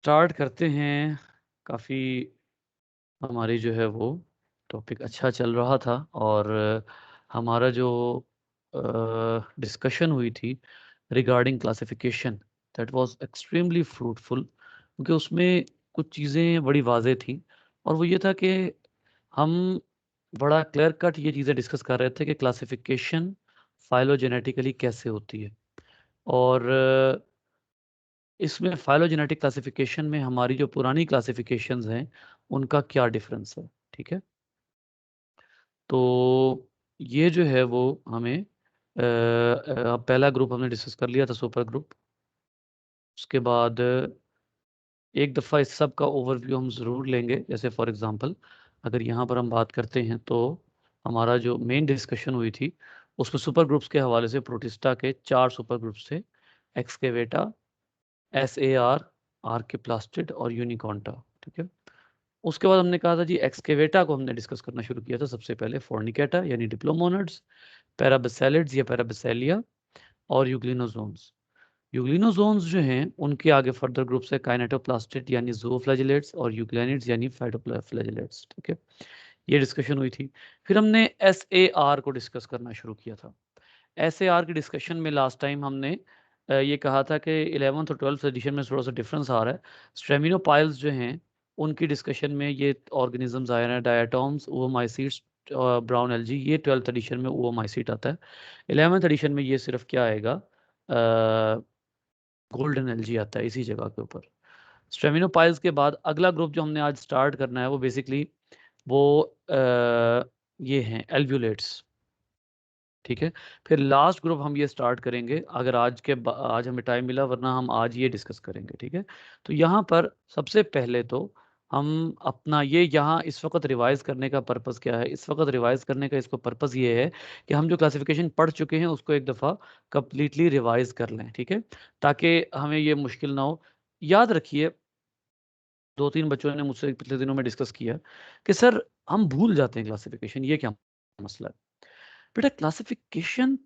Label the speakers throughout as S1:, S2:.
S1: Start करते हैं। काफ़ी हमारी जो है वो टॉपिक अच्छा चल रहा था और हमारा जो डिस्कशन हुई थी regarding classification, that was extremely fruitful, क्योंकि उसमें कुछ चीज़ें बड़ी वाज़ेह थी। और वो ये था कि हम बड़ा क्लियर कट ये चीज़ें डिस्कस कर रहे थे कि क्लासिफिकेशन फाइलोजेनेटिकली कैसे होती है। और इसमें फाइलोजेनेटिक क्लासिफिकेशन में हमारी जो पुरानी क्लासिफिकेशंस हैं उनका क्या डिफरेंस है। ठीक है, तो ये जो है वो हमें पहला ग्रुप हमने डिस्कस कर लिया था, सुपर ग्रुप। उसके बाद एक दफ़ा इस सब का ओवरव्यू हम ज़रूर लेंगे। जैसे फॉर एग्जांपल अगर यहाँ पर हम बात करते हैं तो हमारा जो मेन डिस्कशन हुई थी उसमें सुपर ग्रुप्स के हवाले से प्रोटिस्टा के 4 सुपर ग्रुप्स थे: एक्सकेवेटा, SAR, आर्किप्लास्टिड और यूनिकॉन्टा। ठीक है, उसके बाद हमने कहा था जी एक्सकेवेटा को हमने डिस्कस करना शुरू किया था। सबसे पहले फोर्निकेटा यानी डिप्लोमोनड्स, पैराबैसेलिड्स या पैराबैसेलिया और यूग्लिनोजोन्स। यूग्लिनोजोन्स जो हैं उनके आगे फर्दर ग्रुप्स है काइनेटोप्लास्टिड यानी ज़ूओफ्लैजिलेट्स और यूग्लैनिड्स यानी फाइटोफ्लैजिलेट्स। ठीक है, ये डिस्कशन हुई थी। फिर हमने SAR को डिस्कस करना शुरू किया था। SAR की डिस्कशन में लास्ट टाइम हमने ये कहा था कि 11th और 12th एडिशन में थोड़ा सा डिफरेंस आ रहा है। स्ट्रेमिनोपाइल्स जो हैं उनकी डिस्कशन में ये ऑर्गेनिजम्स आए हैं: डायटोम्स, ओओमाइसीट्स, ब्राउन एल्गी। ये 12th एडिशन में ओओमाइसीट आता है। 11th एडिशन में ये सिर्फ क्या आएगा, गोल्डन एल्गी आता है इसी जगह के ऊपर। स्ट्रेमिनोपाइल्स के बाद अगला ग्रुप जो हमने आज स्टार्ट करना है वो बेसिकली वो ये हैं एल्व्यूलेट्स। ठीक है, फिर लास्ट ग्रुप हम ये स्टार्ट करेंगे अगर आज हमें टाइम मिला, वरना हम आज ये डिस्कस करेंगे। ठीक है, तो यहाँ पर सबसे पहले तो हम अपना ये यहाँ इस वक्त रिवाइज करने का पर्पस क्या है। इस वक्त रिवाइज करने का इसको पर्पस ये है कि हम जो क्लासिफिकेशन पढ़ चुके हैं उसको एक दफ़ा कंप्लीटली रिवाइज कर लें। ठीक है, ताकि हमें ये मुश्किल ना हो। याद रखिए, 2-3 बच्चों ने मुझसे पिछले दिनों में डिस्कस किया कि सर हम भूल जाते हैं क्लासिफिकेशन, ये क्या मसला है। बेटा, क्लासिफिकेशन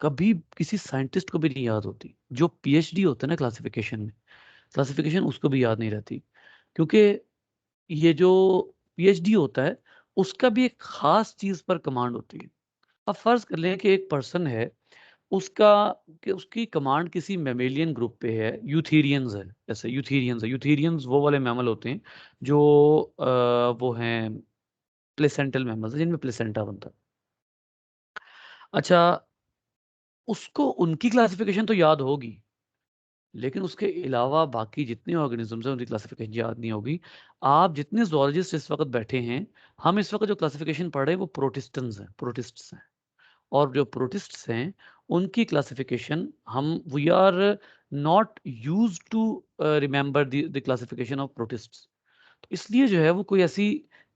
S1: कभी किसी साइंटिस्ट को भी नहीं याद होती। जो पीएचडी होता है ना क्लासिफिकेशन में, क्लासिफिकेशन उसको भी याद नहीं रहती, क्योंकि ये जो पीएचडी होता है उसका भी एक खास चीज पर कमांड होती है। अब फर्ज कर लें कि एक पर्सन है, उसका कि उसकी कमांड किसी मेमेलियन ग्रुप पे है, यूथेरियंस है। जैसे यूथेरियंस है, यूथेरियंस वो वाले मैमल होते हैं जो वो हैं प्लेसेंटल मैमल्स, जिनमें प्लेसेंटा बनता है। अच्छा, उसको उनकी क्लासिफिकेशन तो याद होगी, लेकिन उसके अलावा बाकी जितने ऑर्गेनिजम्स हैं उनकी क्लासिफिकेशन याद नहीं होगी। आप जितने जोलॉजिस्ट इस वक्त बैठे हैं, हम इस वक्त जो क्लासिफिकेशन पढ़ रहे हैं वो प्रोटिस्ट्स हैं। और जो प्रोटिस्ट्स हैं उनकी क्लासिफिकेशन हम we are not use to remember the classification of protists. तो इसलिए जो है वो कोई ऐसी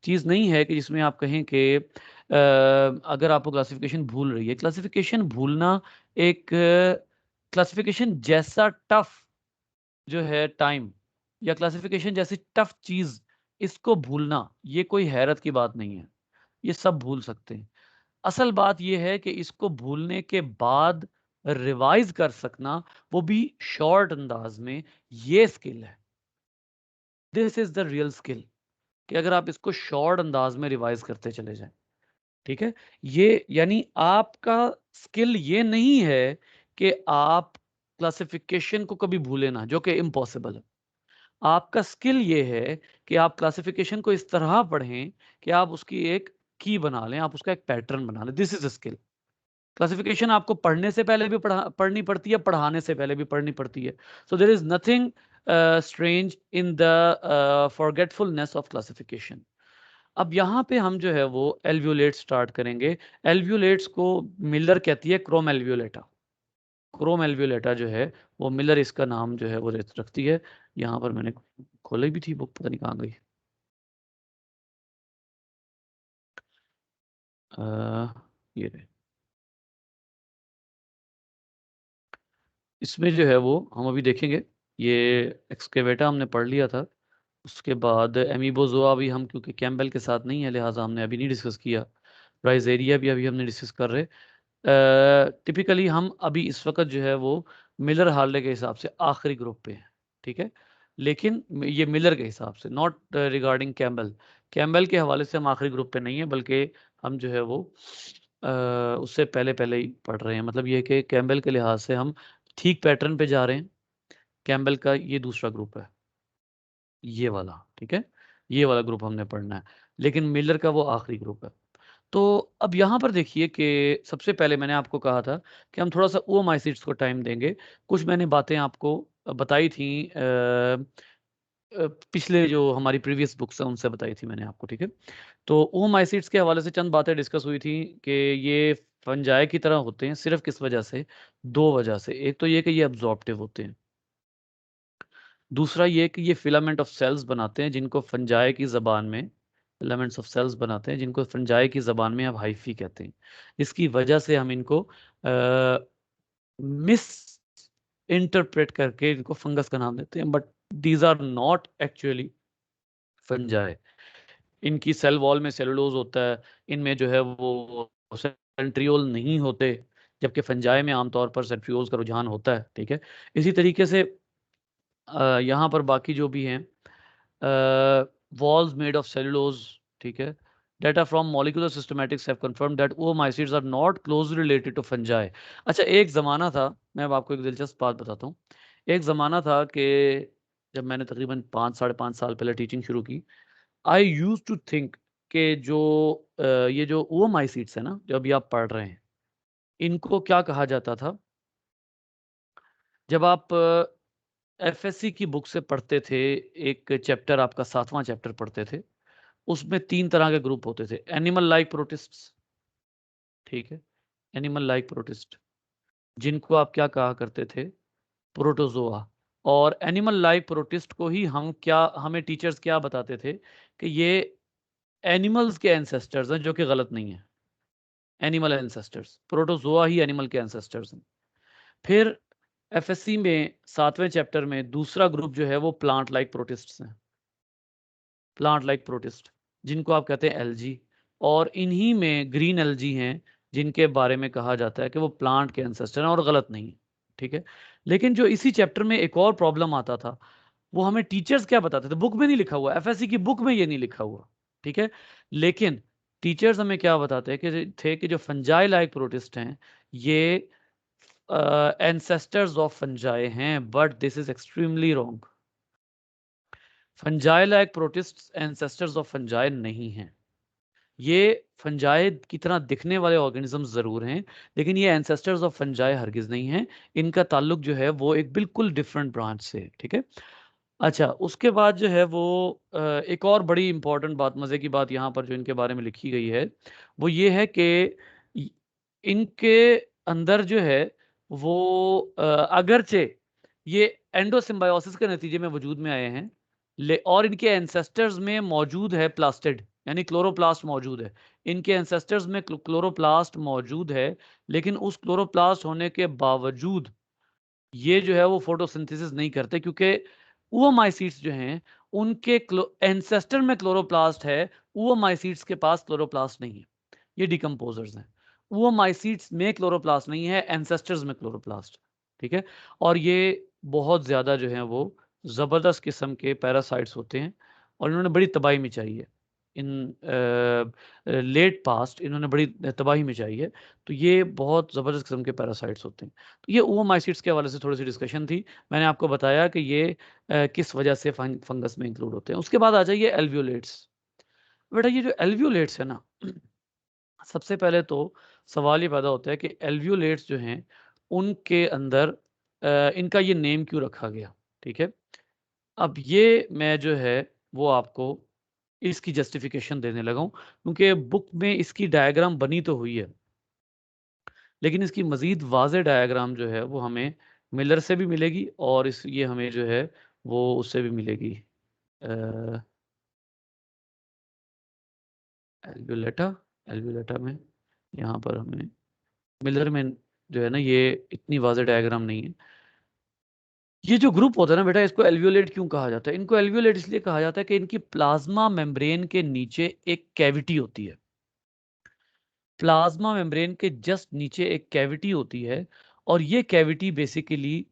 S1: चीज़ नहीं है कि जिसमें आप कहें कि अगर आपको क्लासिफिकेशन भूल रही है। क्लासिफिकेशन भूलना एक क्लासिफिकेशन जैसा टफ जो है टाइम, या क्लासिफिकेशन जैसी टफ चीज, इसको भूलना ये कोई हैरत की बात नहीं है। ये सब भूल सकते हैं। असल बात ये है कि इसको भूलने के बाद रिवाइज कर सकना, वो भी शॉर्ट अंदाज में, ये स्किल है। This is the real skill, कि अगर आप इसको शॉर्ट अंदाज में रिवाइज करते चले जाएं। ठीक है, ये यानी आपका स्किल ये नहीं है कि आप क्लासिफिकेशन को कभी भूले ना, जो कि इम्पॉसिबल है। आपका स्किल ये है कि आप क्लासिफिकेशन को इस तरह पढ़ें कि आप उसकी एक की बना लें, आप उसका एक पैटर्न बना लें। This is a skill. Classification आपको पढ़ने से पहले भी पढ़नी पड़ती है, पढ़ाने से पहले भी पढ़नी पड़ती है। So there is nothing strange in the forgetfulness of classification. अब यहाँ पे हम जो है वो एल्व्यूलेट स्टार्ट करेंगे। एल्व्यूलेट्स को मिलर कहती है क्रोम एल्व्यूलेटा। क्रोम एल्व्यूलेटा जो है वो मिलर इसका नाम जो है वो रखती है। यहाँ पर मैंने खोली भी थी बुक, पता नहीं कहाँ गई। ये रहे। इसमें जो है वो हम अभी देखेंगे। ये एक्सकेवेटा हमने पढ़ लिया था। उसके बाद एमीबोजोआ भी हम, क्योंकि कैम्बेल के साथ नहीं है, लिहाजा हमने अभी नहीं डिस्कस किया। राइजेरिया भी अभी हमने डिस्कस कर रहे। टिपिकली हम अभी इस वक्त जो है वो मिलर हार्ले के हिसाब से आखिरी ग्रुप पे हैं। ठीक है, लेकिन ये मिलर के हिसाब से, नॉट रिगार्डिंग कैम्बल। कैम्बल के हवाले से हम आखिरी ग्रुप पे नहीं है, बल्कि हम जो है वो उससे पहले पहले ही पढ़ रहे हैं। मतलब ये कि कैम्बल के लिहाज से हम ठीक पैटर्न पे जा रहे हैं। कैम्बल का ये दूसरा ग्रुप है, ये वाला, ठीक है, ये वाला ग्रुप हमने पढ़ना है, लेकिन मिलर का वो आखिरी ग्रुप है। तो अब यहाँ पर देखिए कि सबसे पहले मैंने आपको कहा था कि हम थोड़ा सा ओमाइसीट्स को टाइम देंगे। कुछ मैंने बातें आपको बताई थी, पिछले जो हमारी प्रीवियस बुक्स हैं उनसे बताई थी मैंने आपको, ठीक है। तो ओमाइसीट्स के हवाले से चंद बातें डिस्कस हुई थी कि ये फंजाई की तरह होते हैं, सिर्फ किस वजह से, दो वजह से। एक तो ये कि ये अब्जॉर्प्टिव होते हैं, दूसरा ये कि ये फिलामेंट ऑफ सेल्स बनाते हैं, जिनको फंजाई की ज़बान में फिलामेंट्स ऑफ सेल्स बनाते हैं, जिनको फंजाई की ज़बान में अब हाइफी कहते हैं। इसकी वजह से हम इनको मिस इंटरप्रेट करके इनको फंगस का नाम देते हैं, but these are not actually fungi. इनकी सेल वॉल में सेलुलोज होता है, इनमें जो है वो सेंट्रियोल नहीं होते, जबकि फंजाई में आमतौर पर सेंट्रियोल्स का रुझान होता है, ठीक है। इसी तरीके से यहाँ पर बाकी जो भी हैं, walls made of cellulose, ठीक है। Data from molecular systematics have confirmed that oomycetes are not closely related to fungi. अच्छा, एक ज़माना था, मैं अब आपको एक दिलचस्प बात बताता हूँ। एक ज़माना था कि जब मैंने तकरीबन 5 साढ़े 5 साल पहले टीचिंग शुरू की, आई यूज टू थिंक कि जो ये जो ओमाइसीट्स है ना, जो अभी आप पढ़ रहे हैं, इनको क्या कहा जाता था। जब आप एफएससी की बुक से पढ़ते थे, एक चैप्टर आपका 7वां चैप्टर पढ़ते थे, उसमें 3 तरह के ग्रुप होते थे। एनिमल लाइक प्रोटिस्ट्स, ठीक है, एनिमल लाइक प्रोटिस्ट, जिनको आप क्या कहा करते थे, प्रोटोजोआ। और एनिमल लाइक प्रोटिस्ट को ही हमें टीचर्स क्या बताते थे कि ये एनिमल्स के एंसेस्टर्स हैं, जो कि गलत नहीं है। एनिमल एंसेस्टर्स, प्रोटोजोआ ही एनिमल के एंसेस्टर्स हैं। फिर एफएससी में 7वें चैप्टर में दूसरा ग्रुप जो है वो प्लांट लाइक प्रोटिस्ट्स हैं, प्लांट लाइक प्रोटिस्ट, जिनको आप कहते हैं एल्जी। और इन्हीं में ग्रीन एल्जी हैं, जिनके बारे में कहा जाता है कि वो प्लांट के एंसेस्टर हैं और गलत नहीं है, ठीक है। लेकिन जो इसी चैप्टर में एक और प्रॉब्लम आता था, वो हमें टीचर्स क्या बताते थे, बुक में नहीं लिखा हुआ, एफएससी की बुक में ये नहीं लिखा हुआ, ठीक है। लेकिन टीचर्स हमें क्या बताते हैं कि जो फंजाई लाइक प्रोटिस्ट हैं, ये एंसेस्टर्स ऑफ फंजाई हैं, but this is extremely wrong. Fungi like protist ancestors of fungi नहीं हैं। ये फंजाई की तरह दिखने वाले ऑर्गेनिजम्स ज़रूर हैं, लेकिन ये एंसेस्टर्स ऑफ फंजाई हरगिज़ नहीं हैं। इनका ताल्लुक जो है वो एक बिल्कुल डिफरेंट ब्रांच से है, ठीक है। अच्छा, उसके बाद जो है वो एक और बड़ी इंपॉर्टेंट बात, मज़े की बात यहाँ पर जो इनके बारे में लिखी गई है, वो ये है कि इ इनके अंदर जो है वो अगरचे ये एंडोसिम्बायोसिस के नतीजे में वजूद में आए हैं, ले और इनके एंसेस्टर्स में मौजूद है प्लास्टिड, यानी क्लोरोप्लास्ट मौजूद है। इनके एंसेस्टर्स में क्लोरोप्लास्ट मौजूद है, लेकिन उस क्लोरोप्लास्ट होने के बावजूद ये जो है वो फोटोसिंथेसिस नहीं करते, क्योंकि ओओमाइसीट्स जो हैं उनके एंसेस्टर में क्लोरोप्लास्ट है, ओओमाइसीट्स के पास क्लोरोप्लास्ट नहीं है। ये डिकम्पोजर्स हैं। ओओमाइसीट्स में क्लोरोप्लास्ट नहीं है, एंसेस्टर्स में क्लोरोप्लास्ट, ठीक है। और ये बहुत ज़्यादा जो है वो ज़बरदस्त किस्म के पैरासाइट्स होते हैं, और इन्होंने बड़ी तबाही मचाई है। इन लेट पास्ट इन्होंने बड़ी तबाही मचाई है। तो ये बहुत ज़बरदस्त किस्म के पैरासाइट्स होते हैं। तो ये ओओमाइसीट्स के हवाले से थोड़ी-सी डिस्कशन थी। मैंने आपको बताया कि ये किस वजह से फंगस में इंक्लूड होते हैं। उसके बाद आ जाइए एल्वियोलेट्स। बेटा ये जो एल्वियोलेट्स है ना, सबसे पहले तो सवाल ये पैदा होता है कि एल्वियोलेट्स जो हैं उनके अंदर इनका ये नेम क्यों रखा गया, ठीक है। अब ये मैं जो है वो आपको इसकी जस्टिफिकेशन देने लगा हूँ, क्योंकि बुक में इसकी डायग्राम बनी तो हुई है, लेकिन इसकी मज़ीद वाज़ेह डायग्राम जो है वो हमें मिलर से भी मिलेगी, और इस ये हमें जो है वो उससे भी मिलेगी, अ, एल्वियोलेटा। एल्वियोलेटा में यहाँ पर हमें मिलर में जो है ना, ये इतनी वाज़ेह डायग्राम नहीं है। ये जो ग्रुप होता है ना बेटा, इसको एल्वियोलेट क्यों कहा जाता है? इनको एल्वियोलेट इसलिए कहा जाता है कि इनकी प्लाज्मा मेम्ब्रेन के नीचे एक कैविटी होती है। प्लाज्मा मेम्ब्रेन के जस्ट नीचे एक कैविटी होती है, और ये कैविटी बेसिकली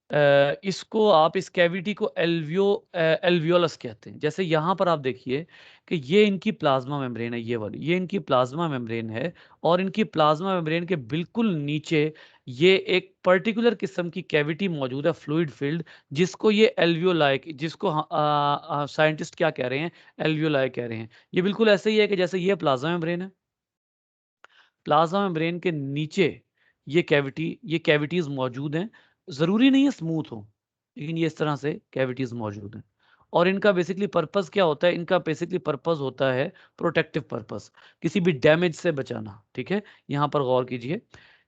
S1: इसको आप इस कैविटी को एल्वियोलस कहते हैं। जैसे यहाँ पर आप देखिए कि ये इनकी प्लाज्मा मेम्ब्रेन है, ये वाली, ये इनकी प्लाज्मा मेम्ब्रेन है, और इनकी प्लाज्मा मेम्ब्रेन के बिल्कुल नीचे ये एक पर्टिकुलर किस्म की कैविटी मौजूद है, फ्लूइड फिल्ड, जिसको ये एल्वियोलाई, जिसको साइंटिस्ट क्या कह रहे हैं, एल्वियोलाई कह रहे हैं। ये बिल्कुल ऐसे ही है कि जैसे ये प्लाज्मा मेम्ब्रेन है, प्लाज्मा मेम्ब्रेन के नीचे ये कैविटीज मौजूद हैं। ज़रूरी नहीं है स्मूथ हो, लेकिन ये इस तरह से कैविटीज मौजूद हैं। और इनका बेसिकली पर्पस क्या होता है? इनका बेसिकली पर्पस होता है प्रोटेक्टिव पर्पस, किसी भी डैमेज से बचाना। ठीक है, यहाँ पर गौर कीजिए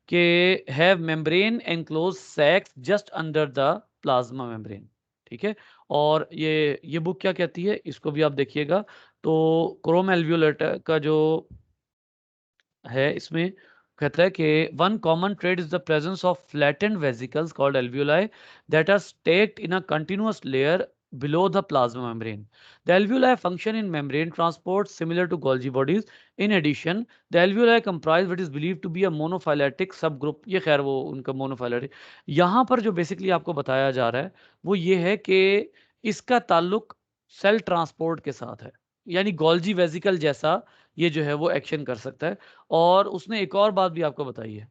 S1: कि have membrane enclose sacs just under the plasma membrane. ठीक है, और ये बुक क्या कहती है, इसको भी आप देखिएगा। तो क्रोम एल्वियोलेटर का जो है, इसमें कहता है कि one common trade is the presence of flattened vesicles called alveoli that are stacked in a continuous layer below the plasma membrane. The alveoli function in membrane transport similar to Golgi bodies. In addition, the alveoli comprise what is believed to be a monophyletic subgroup. ये खैर वो उनका monophyletic, यहाँ पर जो basically आपको बताया जा रहा है वो ये है कि इसका ताल्लुक सेल ट्रांसपोर्ट के साथ है, यानी गोल्जी वेसिकल जैसा ये जो है वो एक्शन कर सकता है। और उसने एक और बात भी आपको बताई है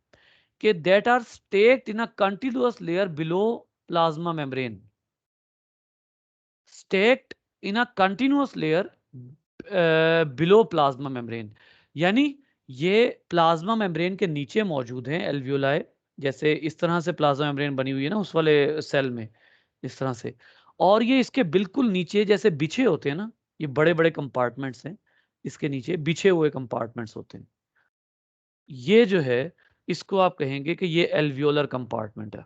S1: कि that are stacked in a continuous layer below plasma membrane, stacked in a continuous layer below plasma membrane, यानी ये प्लाज्मा मेम्ब्रेन के नीचे मौजूद हैं एल्वियोलाई। जैसे इस तरह से प्लाज्मा मेम्ब्रेन बनी हुई है ना उस वाले सेल में, इस तरह से। और ये इसके बिल्कुल नीचे जैसे बिछे होते हैं ना, ये बड़े बड़े कंपार्टमेंट्स हैं, इसके नीचे बिछे हुए कंपार्टमेंट्स होते हैं। ये जो है इसको आप कहेंगे कि ये एल्वियोलर कंपार्टमेंट है,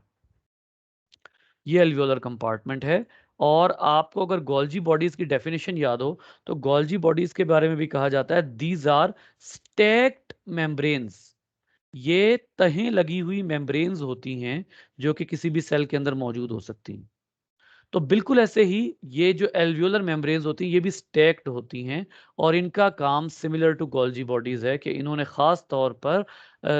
S1: ये एल्वियोलर कंपार्टमेंट है। और आपको अगर गोल्जी बॉडीज की डेफिनेशन याद हो तो गोल्जी बॉडीज के बारे में भी कहा जाता है दीज आर स्टैक्ड मेम्ब्रेन्स। ये तहें लगी हुई मेम्ब्रेन्स होती हैं जो कि किसी भी सेल के अंदर मौजूद हो सकती हैं। तो बिल्कुल ऐसे ही ये जो एल्वियोलर मेम्ब्रेन्स होती हैं ये भी स्टैक्ड होती हैं, और इनका काम सिमिलर टू गोल्जी बॉडीज है कि इन्होंने खास तौर पर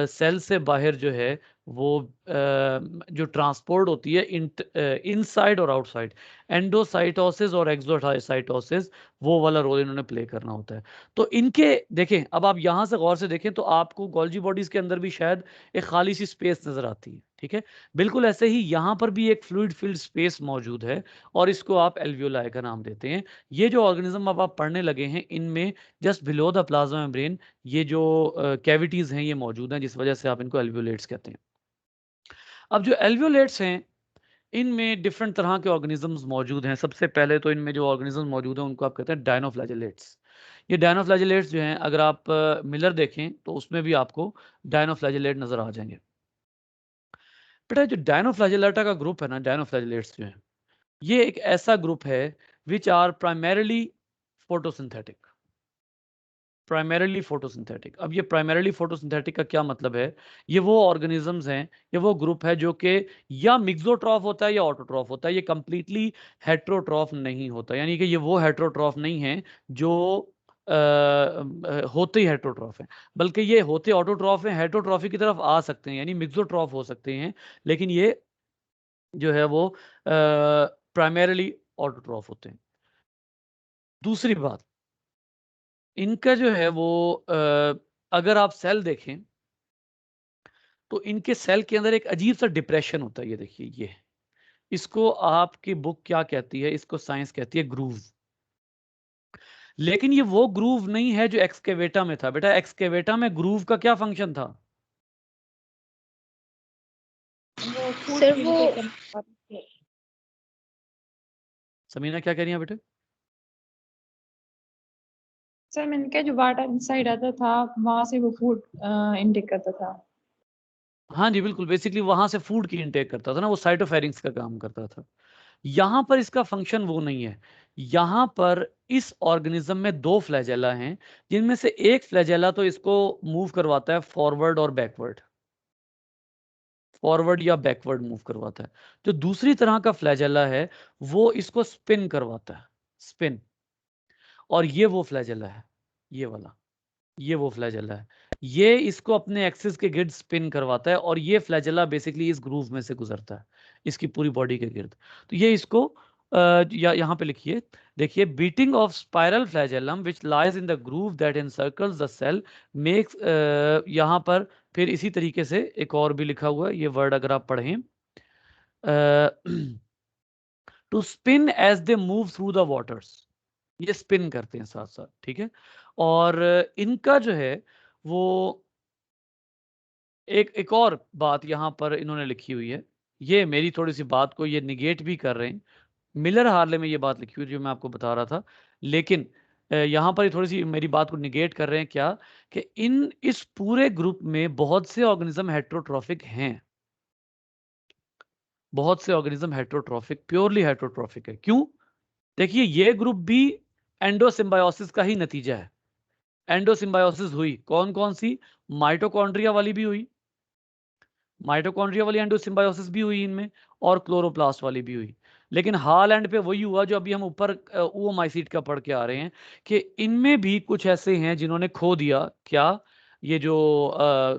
S1: सेल से बाहर जो है वो जो ट्रांसपोर्ट होती है इनसाइड और आउटसाइड, एंडोसाइटोसिस और एक्सोसाइटोसिस, वो वाला रोल इन्होंने प्ले करना होता है। तो इनके देखें, अब आप यहाँ से गौर से देखें तो आपको गोल्जी बॉडीज के अंदर भी शायद एक खाली सी स्पेस नजर आती है। ठीक है, बिल्कुल ऐसे ही यहाँ पर भी एक फ्लूइड फिल्ड स्पेस मौजूद है, और इसको आप एल्वियोलाई का नाम देते हैं। ये जो ऑर्गेनिज्म अब आप पढ़ने लगे हैं इनमें just below the plasma membrane ये जो कैविटीज हैं ये मौजूद हैं, जिस वजह से आप इनको एल्वियोलेट्स कहते हैं। अब जो एल्वियोलेट्स हैं इनमें डिफरेंट तरह के ऑर्गेनिजम्स मौजूद हैं। सबसे पहले तो इनमें जो ऑर्गेनिज्म मौजूद हैं उनको आप कहते हैं डायनोफ्लैजेलेट्स। ये डायनोफ्लैजेलेट्स जो हैं, अगर आप मिलर देखें तो उसमें भी आपको डायनोफ्लैजेलेट नजर आ जाएंगे। बेटा जो डायनोफ्लैजेलेटा का ग्रुप है ना, डायनोफ्लैजेलेट्स जो है, ये एक ऐसा ग्रुप है which are primarily photosynthetic. Primarily photosynthetic, अब ये प्राइमरीली फोटोसिंथेटिक का क्या मतलब है? ये वो ऑर्गेनिजम्स हैं, ये वो ग्रुप है जो कि या मिक्सोट्रॉफ होता है या ऑटोट्रॉफ होता है, ये कंप्लीटली हेट्रोट्रॉफ नहीं होता। यानी कि ये वो हेट्रोट्रॉफ नहीं है जो होते ही हेट्रोट्रॉफ है, बल्कि ये होते ऑटोट्रॉफ हैं, हेट्रोट्रॉफी की तरफ आ सकते हैं, यानी मिक्सोट्रॉफ हो सकते हैं, लेकिन ये जो है वो प्राइमरीली ऑटोट्रॉफ होते हैं। दूसरी बात, इनका जो है वो अगर आप सेल देखें तो इनके सेल के अंदर एक अजीब सा डिप्रेशन होता है। ये देखिए, ये इसको आपकी बुक क्या कहती है? इसको साइंस कहती है ग्रूव। लेकिन ये वो ग्रूव नहीं है जो एक्सकेवेटा में था। बेटा एक्सकेवेटा में ग्रूव का क्या फंक्शन था?
S2: वो फूड
S3: सर
S2: की
S3: वो
S2: intake करने वाली थी।
S1: समीना क्या कह रही है बेटे?
S2: सर मैंने कहा जो वाटर इनसाइड आता था वहां से वो फूड इनटेक करता था।
S1: हाँ जी बिल्कुल, बेसिकली वहां से फूड की इनटेक करता था ना, वो साइटोफेरिंक्स का काम करता था। यहां पर इसका फंक्शन वो नहीं है। यहां पर इस ऑर्गेनिज्म में दो फ्लैजेला हैं, जिनमें से एक फ्लैजेला तो इसको मूव करवाता है फॉरवर्ड और बैकवर्ड, फॉरवर्ड या बैकवर्ड मूव करवाता है। जो दूसरी तरह का फ्लैजेला है वो इसको स्पिन करवाता है, स्पिन। और ये वो फ्लैजेला है, ये वाला, ये वो फ्लैजेला है, ये इसको अपने एक्सिस के गिर्द स्पिन करवाता है, और ये फ्लैजेला बेसिकली इस ग्रूव में से गुजरता है, इसकी पूरी बॉडी के गिर्द। तो ये इसको यहाँ पे लिखिए, देखिए, beating of spiral flagellum which lies in the groove that encircles the cell makes, यहाँ पर फिर इसी तरीके से एक और भी लिखा हुआ है, ये वर्ड अगर आप पढ़ें, to spin as they move through the waters, ये स्पिन करते हैं साथ साथ, ठीक है। और इनका जो है वो एक और बात यहाँ पर इन्होंने लिखी हुई है, ये मेरी थोड़ी सी बात को ये निगेट भी कर रहे हैं। मिलर हार्ले में ये बात लिखी हुई जो मैं आपको बता रहा था, लेकिन यहाँ पर ये थोड़ी सी मेरी बात को निगेट कर रहे हैं, क्या कि इस पूरे ग्रुप में बहुत से ऑर्गेनिज्म हेट्रोट्रॉफिक हैं, बहुत से ऑर्गेनिज्म हेट्रोट्रॉफिक, प्योरली हेट्रोट्रॉफिक है। क्यों? देखिए, ये ग्रुप भी एंडोसिम्बायोसिस का ही नतीजा है। एंडोसिम्बायोसिस हुई कौन कौन सी? माइटोकॉन्ड्रिया वाली भी हुई, माइटोकॉन्ड्रिया वाली एंडोसिम्बायोसिस भी हुई इनमें, और क्लोरोप्लास्ट वाली भी हुई। लेकिन हाल एंड पे वही हुआ जो अभी हम ऊपर ओओमाइसीट का पढ़ के आ रहे हैं, कि इनमें भी कुछ ऐसे हैं जिन्होंने खो दिया, क्या, ये जो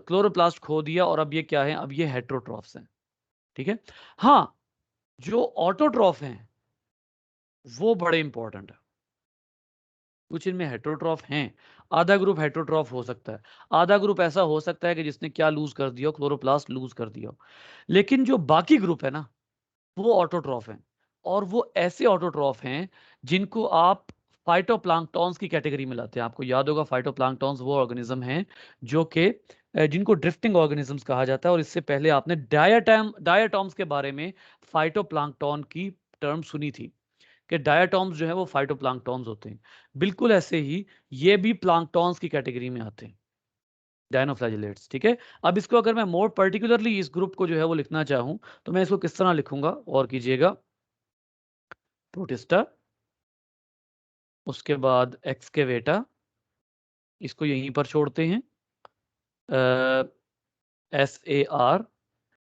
S1: क्लोरोप्लास्ट खो दिया, और अब ये क्या है, अब ये हेट्रोट्रॉफ्स हैं, ठीक है। हाँ, जो ऑटोट्रॉफ हैं वो बड़े इंपॉर्टेंट है। कुछ इनमें हेट्रोट्रॉफ हैं, आधा ग्रुप हेट्रोट्रॉफ हो सकता है, आधा ग्रुप ऐसा हो सकता है कि जिसने क्या लूज कर दिया, क्लोरोप्लास्ट लूज कर दिया। लेकिन जो बाकी ग्रुप है ना, वो ऑटोट्रॉफ हैं, और वो ऐसे ऑटोट्रॉफ हैं जिनको आप फाइटोप्लैंक्टॉन्स की कैटेगरी में लाते हैं। आपको याद होगा, फाइटोप्लैंक्टॉन्स वो ऑर्गेनिज्म हैं जो कि जिनको ड्रिफ्टिंग ऑर्गेनिजम्स कहा जाता है, और इससे पहले आपने डायाटॉम्स के बारे में फाइटोप्लैंक्टॉन की टर्म सुनी थी, कि डायाटॉम्स जो है वो फाइटोप्लैंक्टॉन्स होते हैं। बिल्कुल ऐसे ही ये भी प्लैंक्टॉन्स की कैटेगरी में आते हैं, डायनोफ्लैजिलेट्स, ठीक है। अब इसको अगर मैं मोर पर्टिकुलरली इस ग्रुप को जो है वो लिखना चाहूं, तो मैं इसको किस तरह लिखूंगा, और कीजिएगा, प्रोटिस्टा, उसके बाद एक्सकेवेटा, इसको यहीं पर छोड़ते हैं, SAR,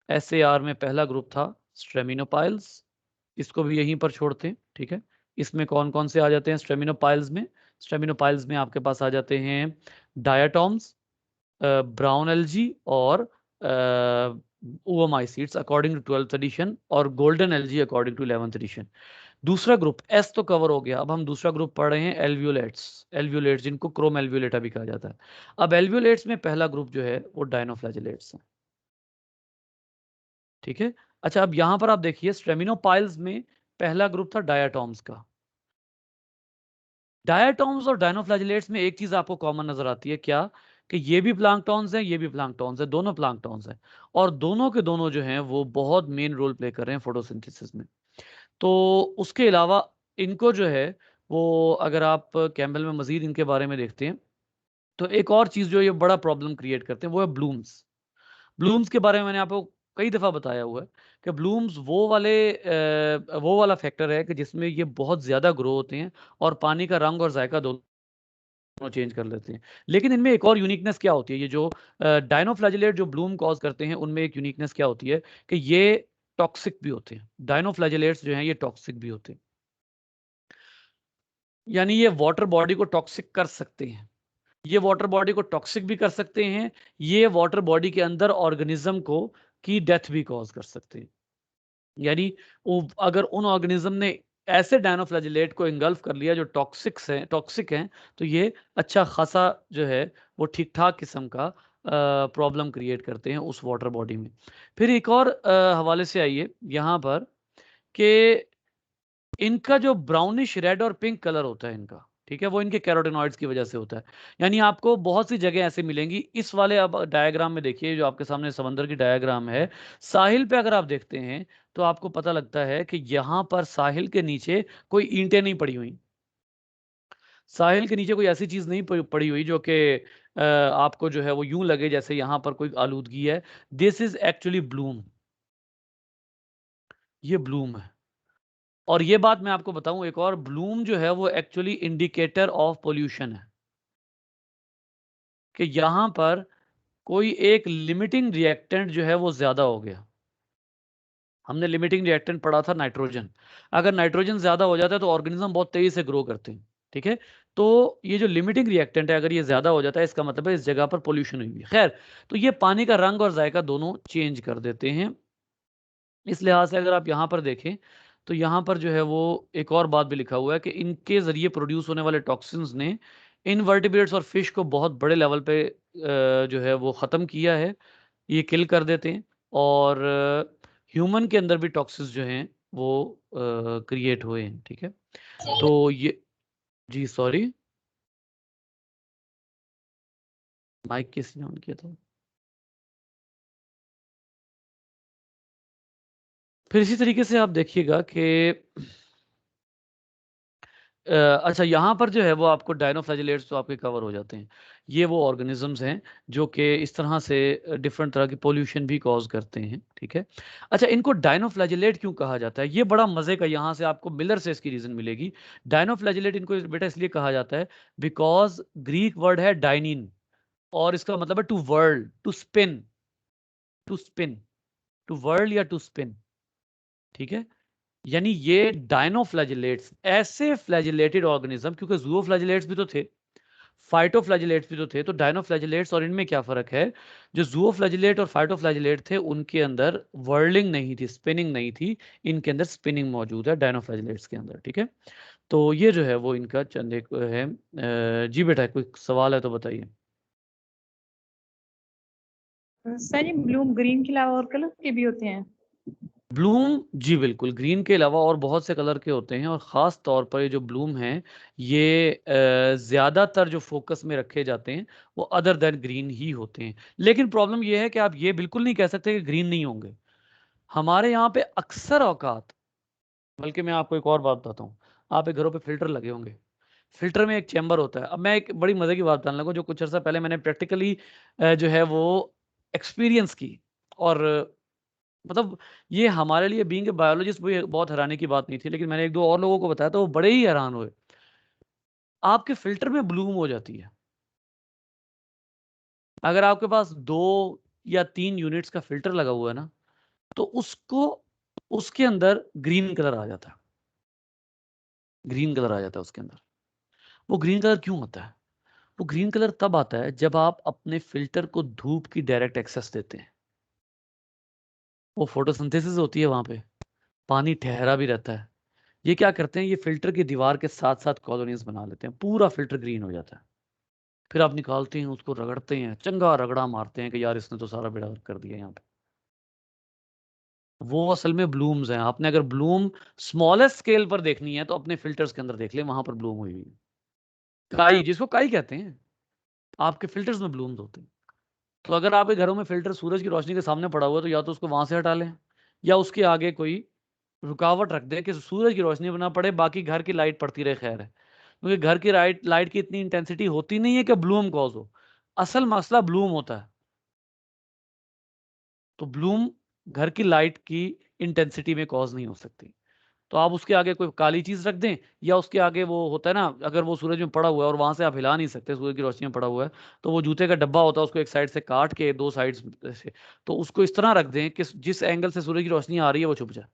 S1: SAR में पहला ग्रुप था स्ट्रेमिनोपाइल्स, इसको भी यहीं पर छोड़ते हैं, ठीक है। इसमें कौन कौन से आ जाते हैं स्ट्रेमिनोपाइल्स में? स्ट्रेमिनोपाइल्स में आपके पास आ जाते हैं डायाटॉम्स, ब्राउन एल्जी, और oomycetes according to 12th edition, और golden algae according to 11th edition. दूसरा ग्रुप एस तो कवर हो गया, अब हम दूसरा ग्रुप पढ़ रहे हैं एल्व्यूलेट्स, एल्व्यूलेट्स जिनको क्रोम एल्व्यूलेटा भी कहा जाता है। अब एल्व्यूलेट्स में पहला ग्रुप जो है वो डायनोफ्लैजिलेट्स है, ठीक है। अच्छा, अब यहां पर आप देखिए, स्ट्रेमिनोपाइल्स में पहला ग्रुप था डायाटॉम्स का। डायाटॉम्स और डायनोफ्लैजिलेट्स में एक चीज आपको कॉमन नजर आती है, क्या, कि ये भी प्लैंक्टॉन्स हैं, ये भी प्लैंक्टॉन्स हैं, दोनों प्लैंक्टॉन्स हैं, और दोनों के दोनों जो हैं वो बहुत मेन रोल प्ले कर रहे हैं फोटोसिंथेसिस में। तो उसके अलावा इनको जो है वो, अगर आप कैम्बल में मजीद इनके बारे में देखते हैं, तो एक और चीज जो ये बड़ा प्रॉब्लम क्रिएट करते हैं वो है ब्लूम्स। ब्लूम्स के बारे में मैंने आपको कई दफा बताया हुआ है कि ब्लूम्स वो वाला फैक्टर है कि जिसमें ये बहुत ज्यादा ग्रो होते हैं, और पानी का रंग और जायका दोनों चेंज कर लेते हैं। लेकिन इनमें एक और यूनिकनेस क्या होती है, ये जो डायनोफ्लैजिलेट जो ब्लूम कॉज करते हैं, उनमें एक यूनिकनेस क्या होती है कि ये टॉक्सिक भी होते हैं। डायनोफ्लैजिलेट्स जो हैं ये टॉक्सिक भी होते हैं, यानी ये वाटर बॉडी को टॉक्सिक कर सकते हैं, ये वाटर बॉडी को टॉक्सिक भी कर सकते हैं, ये वाटर बॉडी के अंदर ऑर्गेनिज्म को की डेथ भी कॉज कर सकते हैं। यानी अगर उन ऑर्गेनिज्म ने ऐसे डायनोफ्लैजिलेट को इंगल्फ कर लिया जो टॉक्सिक हैं, तो ये अच्छा खासा जो है वो ठीक ठाक किस्म का प्रॉब्लम क्रिएट करते हैं उस वाटर बॉडी में। फिर एक और हवाले से आइए यहाँ पर, कि इनका जो ब्राउनिश रेड और पिंक कलर होता है इनका, ठीक है, वो इनके कैरोटिनॉइड्स की वजह से होता है। यानी आपको बहुत सी जगह ऐसे मिलेंगी, इस वाले अब डायग्राम में देखिए, जो आपके सामने समंदर की डायग्राम है, साहिल पे अगर आप देखते हैं तो आपको पता लगता है कि यहाँ पर साहिल के नीचे कोई ईंटें नहीं पड़ी हुई, साहिल के नीचे कोई ऐसी चीज नहीं पड़ी हुई जो कि आपको जो है वो यूं लगे जैसे यहाँ पर कोई आलूदगी है। दिस इज एक्चुअली ब्लूम, ये ब्लूम है। और ये बात मैं आपको बताऊं एक और, ब्लूम जो है वो एक्चुअली इंडिकेटर ऑफ पोल्यूशन है, कि यहां पर कोई एक लिमिटिंग रिएक्टेंट जो है वो ज्यादा हो गया। हमने लिमिटिंग रिएक्टेंट पढ़ा था नाइट्रोजन, अगर नाइट्रोजन ज्यादा हो जाता है तो ऑर्गेनिज्म बहुत तेजी से ग्रो करते हैं, ठीक है। तो ये जो लिमिटिंग रिएक्टेंट है, अगर ये ज्यादा हो जाता है, इसका मतलब है इस जगह पर पोल्यूशन हुई है। खैर, तो ये पानी का रंग और जायका दोनों चेंज कर देते हैं, इस लिहाज से अगर आप यहाँ पर देखें तो यहाँ पर जो है वो एक और बात भी लिखा हुआ है कि इनके ज़रिए प्रोड्यूस होने वाले टॉक्सिन्स ने इनवर्टिब्रेट्स और फिश को बहुत बड़े लेवल पे जो है वो ख़त्म किया है, ये किल कर देते हैं और ह्यूमन के अंदर भी टॉक्सिन्स जो हैं वो क्रिएट हुए हैं, ठीक है? तो ये जी सॉरी, माइक किसने ऑन किया था? फिर इसी तरीके से आप देखिएगा कि अच्छा यहाँ पर जो है वो आपको डायनोफ्लैजिलेट्स तो आपके कवर हो जाते हैं। ये वो ऑर्गेनिजम्स हैं जो कि इस तरह से डिफरेंट तरह की पोल्यूशन भी कॉज करते हैं, ठीक है? अच्छा, इनको डायनोफ्लैजिलेट क्यों कहा जाता है? ये बड़ा मजे का, यहाँ से आपको मिलर से इसकी रीजन मिलेगी। डायनोफ्लैजिलेट इनको बेटा इसलिए कहा जाता है बिकॉज ग्रीक वर्ड है डाइनिन और इसका मतलब है to world, to spin, to spin, to world या टू स्पिन, ठीक है? यानी ये डायनोफ्लैजिलेट्स ऐसे फ्लैजिलेटेड ऑर्गेनिज्म, क्योंकि जूओफ्लैजिलेट्स भी तो थे, फाइटोफ्लैजिलेट्स भी तो थे, तो डायनोफ्लैजिलेट्स और इनमें क्या फर्क है? जो जूओफ्लैजिलेट और फाइटोफ्लैजिलेट थे उनके अंदर वर्लिंग नहीं थी, स्पिनिंग नहीं थी, इनके अंदर स्पिनिंग मौजूद है डायनोफ्लैजिलेट्स के अंदर, ठीक है? तो ये जो है वो इनका चंद एक है। जी बेटा, कोई सवाल है तो बताइए।
S2: सर ये ब्लूम ग्रीन के अलावा और कलर के भी होते हैं?
S1: ब्लूम, जी बिल्कुल, ग्रीन के अलावा और बहुत से कलर के होते हैं और ख़ास तौर पर ये जो ब्लूम हैं ये ज़्यादातर जो फोकस में रखे जाते हैं वो अदर देन ग्रीन ही होते हैं। लेकिन प्रॉब्लम ये है कि आप ये बिल्कुल नहीं कह सकते कि ग्रीन नहीं होंगे। हमारे यहाँ पे अक्सर औकात, बल्कि मैं आपको एक और बात बताता हूँ, आप घरों पे फ़िल्टर लगे होंगे। फ़िल्टर में एक चैम्बर होता है। अब मैं एक बड़ी मज़े की बात बताने लगा जो कुछ अर्सा पहले मैंने प्रैक्टिकली जो है वो एक्सपीरियंस की और मतलब ये हमारे लिए बीइंग ए बायोलॉजिस्ट भी बहुत हैरानी की बात नहीं थी, लेकिन मैंने 1-2 और लोगों को बताया तो वो बड़े ही हैरान हुए। आपके फ़िल्टर में ब्लूम हो जाती है। अगर आपके पास 2 या 3 यूनिट्स का फ़िल्टर लगा हुआ है ना, तो उसको उसके अंदर ग्रीन कलर आ जाता है। ग्रीन कलर आ जाता है उसके अंदर। वो ग्रीन कलर क्यों होता है? वो ग्रीन कलर तब आता है जब आप अपने फ़िल्टर को धूप की डायरेक्ट एक्सेस देते हैं। वो फ़ोटोसिंथेसिस होती है वहाँ पे, पानी ठहरा भी रहता है। ये क्या करते हैं, ये फ़िल्टर की दीवार के साथ-साथ कॉलोनीज़ बना लेते हैं, पूरा फ़िल्टर ग्रीन हो जाता है। फिर आप निकालते हैं, उसको रगड़ते हैं, चंगा रगड़ा मारते हैं कि यार इसने तो सारा बेड़ा गर्क कर दिया यहाँ पे। वो असल में ब्लूम्स हैं। आपने अगर ब्लूम स्मॉलेस्ट स्केल पर देखनी है तो अपने फ़िल्टर्स के अंदर देख लें, वहाँ पर ब्लूम हुई हुई है। काई, जिसको काई कहते हैं, आपके फ़िल्टर्स में ब्लूम्स होते हैं। तो अगर आपके घरों में फ़िल्टर सूरज की रोशनी के सामने पड़ा हुआ है तो या तो उसको वहाँ से हटा लें या उसके आगे कोई रुकावट रख दें कि सूरज की रोशनी ना पड़े, बाकी घर की लाइट पड़ती रहे, खैर है। क्योंकि घर की लाइट की इतनी इंटेंसिटी होती नहीं है कि ब्लूम कॉज़ हो। असल मसला ब्लूम होता है। तो ब्लूम घर की लाइट की इंटेंसिटी में कॉज़ नहीं हो सकती। तो आप उसके आगे कोई काली चीज़ रख दें या उसके आगे वो होता है ना, अगर वो सूरज में पड़ा हुआ है और वहाँ से आप हिला नहीं सकते, सूरज की रोशनी में पड़ा हुआ है, तो वो जूते का डब्बा होता है, उसको एक साइड से काट के 2 साइड्स से, तो उसको इस तरह रख दें कि जिस एंगल से सूरज की रोशनी आ रही है वो छुप जाए।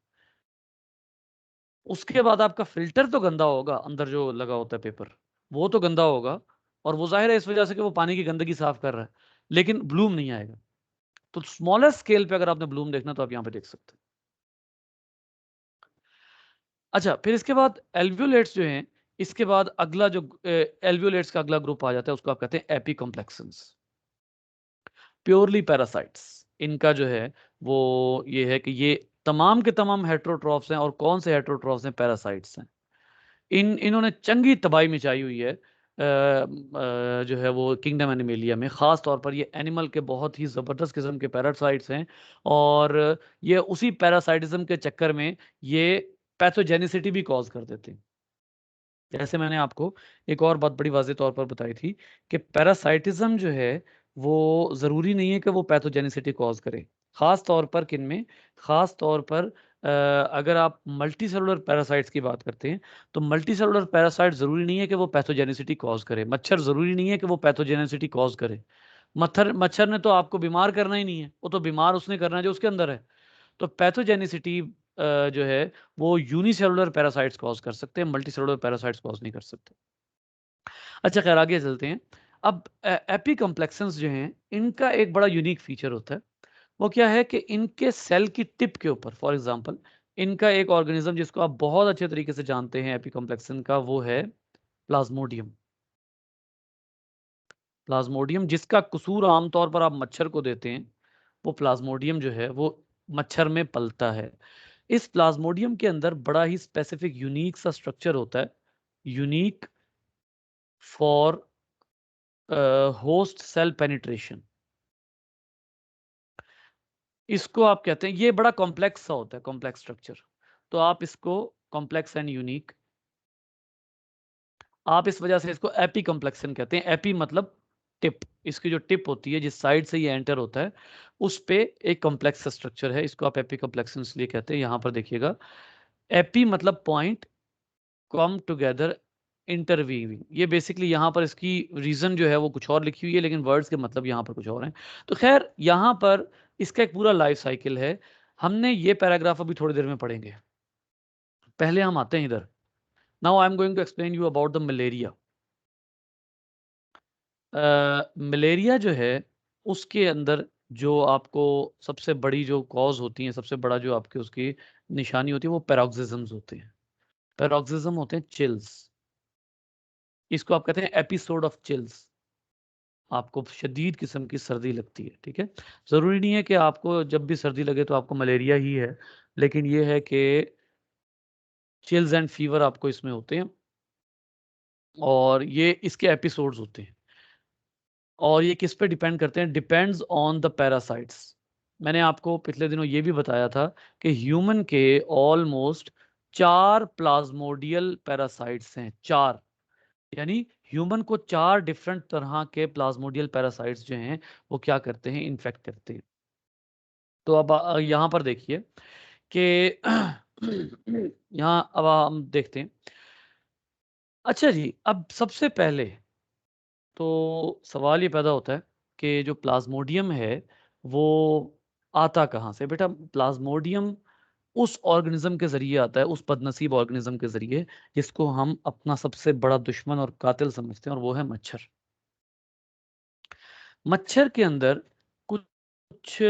S1: उसके बाद आपका फ़िल्टर तो गंदा होगा, अंदर जो लगा होता है पेपर, वो तो गंदा होगा और वो ज़ाहिर है इस वज़ह से कि वो पानी की गंदगी साफ़ कर रहा है, लेकिन ब्लूम नहीं आएगा। तो स्मॉलेस्ट स्केल पे अगर आपने ब्लूम देखना तो आप यहाँ पे देख सकते हैं। अच्छा, फिर इसके बाद एल्वियोलेट्स जो हैं, इसके बाद अगला जो एल्वियोलेट्स का अगला ग्रुप आ जाता है उसको आप कहते हैं एपिकॉम्प्लेक्सेंस, प्योरली पैरासाइट्स। इनका जो है वो ये है कि ये तमाम के तमाम हेटेरोट्रॉफ्स हैं और कौन से हेटेरोट्रॉफ्स हैं? पैरासाइट्स हैं। इन्होंने चंगी तबाही मचाई हुई है जो है वो किंगडम एनिमेलिया में। ख़ास तौर पर ये एनिमल के बहुत ही ज़बरदस्त किस्म के पैरासाइट्स हैं और ये उसी पैरासाइटिज़्म के चक्कर में ये पैथोजेनिसिटी भी कॉज़ कर देते हैं। जैसे मैंने आपको एक और बात बड़ी वाज़ेह तौर पर बताई थी कि पैरासाइटिज़्म जो है वो ज़रूरी नहीं है कि वो पैथोजेनिसिटी कॉज़ करे। ख़ास तौर पर किनमें? ख़ास तौर पर अगर आप मल्टीसेलुलर पैरासाइट्स की बात करते हैं, तो मल्टीसेलुलर पैरासाइट ज़रूरी नहीं है कि वो पैथोजेनिसिटी कॉज़ करे। मच्छर ज़रूरी नहीं है कि वो पैथोजेनिसिटी कॉज़ करे। मच्छर ने तो आपको बीमार करना ही नहीं है, वो तो बीमार उसने करना है जो उसके अंदर है। तो पैथोजेनिसिटी जो है वो यूनिसेलुलर पैरासाइट्स कॉज़ कर सकते हैं, मल्टीसेलुलर पैरासाइट्स कॉज़ नहीं कर सकते। अच्छा ख़ैर आगे चलते हैं। अब एपिकॉम्प्लेक्सेंस जो हैं, इनका एक बड़ा यूनिक फीचर होता है। वो क्या है कि इनके सेल की टिप के ऊपर, फॉर एग्जांपल इनका एक ऑर्गेनिज्म जिसको आप बहुत अच्छे तरीके से जानते हैं एपिकॉम्प्लेक्सन का, वो है प्लाज्मोडियम। प्लाज्मोडियम जिसका कसूर आमतौर पर आप मच्छर को देते हैं, वो प्लाज्मोडियम जो है वो मच्छर में पलता है। इस प्लाज्मोडियम के अंदर बड़ा ही स्पेसिफिक यूनिक सा स्ट्रक्चर होता है, unique for host cell penetration. इसको आप कहते हैं, ये बड़ा कॉम्प्लेक्स सा होता है, कॉम्प्लेक्स स्ट्रक्चर। तो आप इसको कॉम्प्लेक्स एंड यूनिक, आप इस वजह से इसको एपी कॉम्प्लेक्सन कहते हैं। एपी मतलब टिप, इसकी जो टिप होती है जिस साइड से ये एंटर होता है उस पे एक कॉम्प्लेक्स स्ट्रक्चर है, इसको आप एपी कॉम्प्लेक्सन इसलिए कहते हैं। यहां पर देखिएगा, एपी मतलब पॉइंट, कम टुगेदर, इंटरवीविंग। ये बेसिकली यहाँ पर इसकी रीजन जो है वो कुछ और लिखी हुई है, लेकिन वर्ड्स के मतलब यहाँ पर कुछ और हैं। तो खैर यहाँ पर इसका एक पूरा लाइफ साइकिल है, हमने ये पैराग्राफ अभी थोड़ी देर में पढ़ेंगे। पहले हम आते हैं इधर। Now I am going to explain you about the malaria. Malaria जो है उसके अंदर जो आपको सबसे बड़ी जो कॉज होती है, सबसे बड़ा जो आपके उसकी निशानी होती है, वो पैरोक्सिज्म्स होते हैं। पैरोक्सिज्म होते हैं चिल्स, इसको आप कहते हैं एपिसोड ऑफ चिल्स। आपको शदीद किस्म की सर्दी लगती है, ठीक है। ज़रूरी नहीं है कि आपको जब भी सर्दी लगे तो आपको मलेरिया ही है, लेकिन ये है कि चिल्स एंड फीवर आपको इसमें होते हैं, और ये इसके एपिसोड्स होते हैं। और ये किस पे डिपेंड करते हैं? Depends on the parasites. मैंने आपको पिछले दिनों ये भी बताया था कि ह्यूमन के ऑलमोस्ट 4 प्लाज्मोडियल पैरासाइट्स हैं, 4। यानी ह्यूमन को 4 डिफरेंट तरह के प्लाज्मोडियल पैरासाइट्स जो हैं वो क्या करते हैं? इन्फेक्ट करते हैं। तो अब यहाँ पर देखिए कि यहाँ अब हम देखते हैं। अच्छा जी, अब सबसे पहले तो सवाल ये पैदा होता है कि जो प्लाज्मोडियम है वो आता कहाँ से? बेटा प्लाज्मोडियम उस ऑर्गेनिज्म के ज़रिए आता है, उस बदनसीब ऑर्गेनिज्म के ज़रिए जिसको हम अपना सबसे बड़ा दुश्मन और कातिल समझते हैं, और वो है मच्छर। मच्छर के अंदर कुछ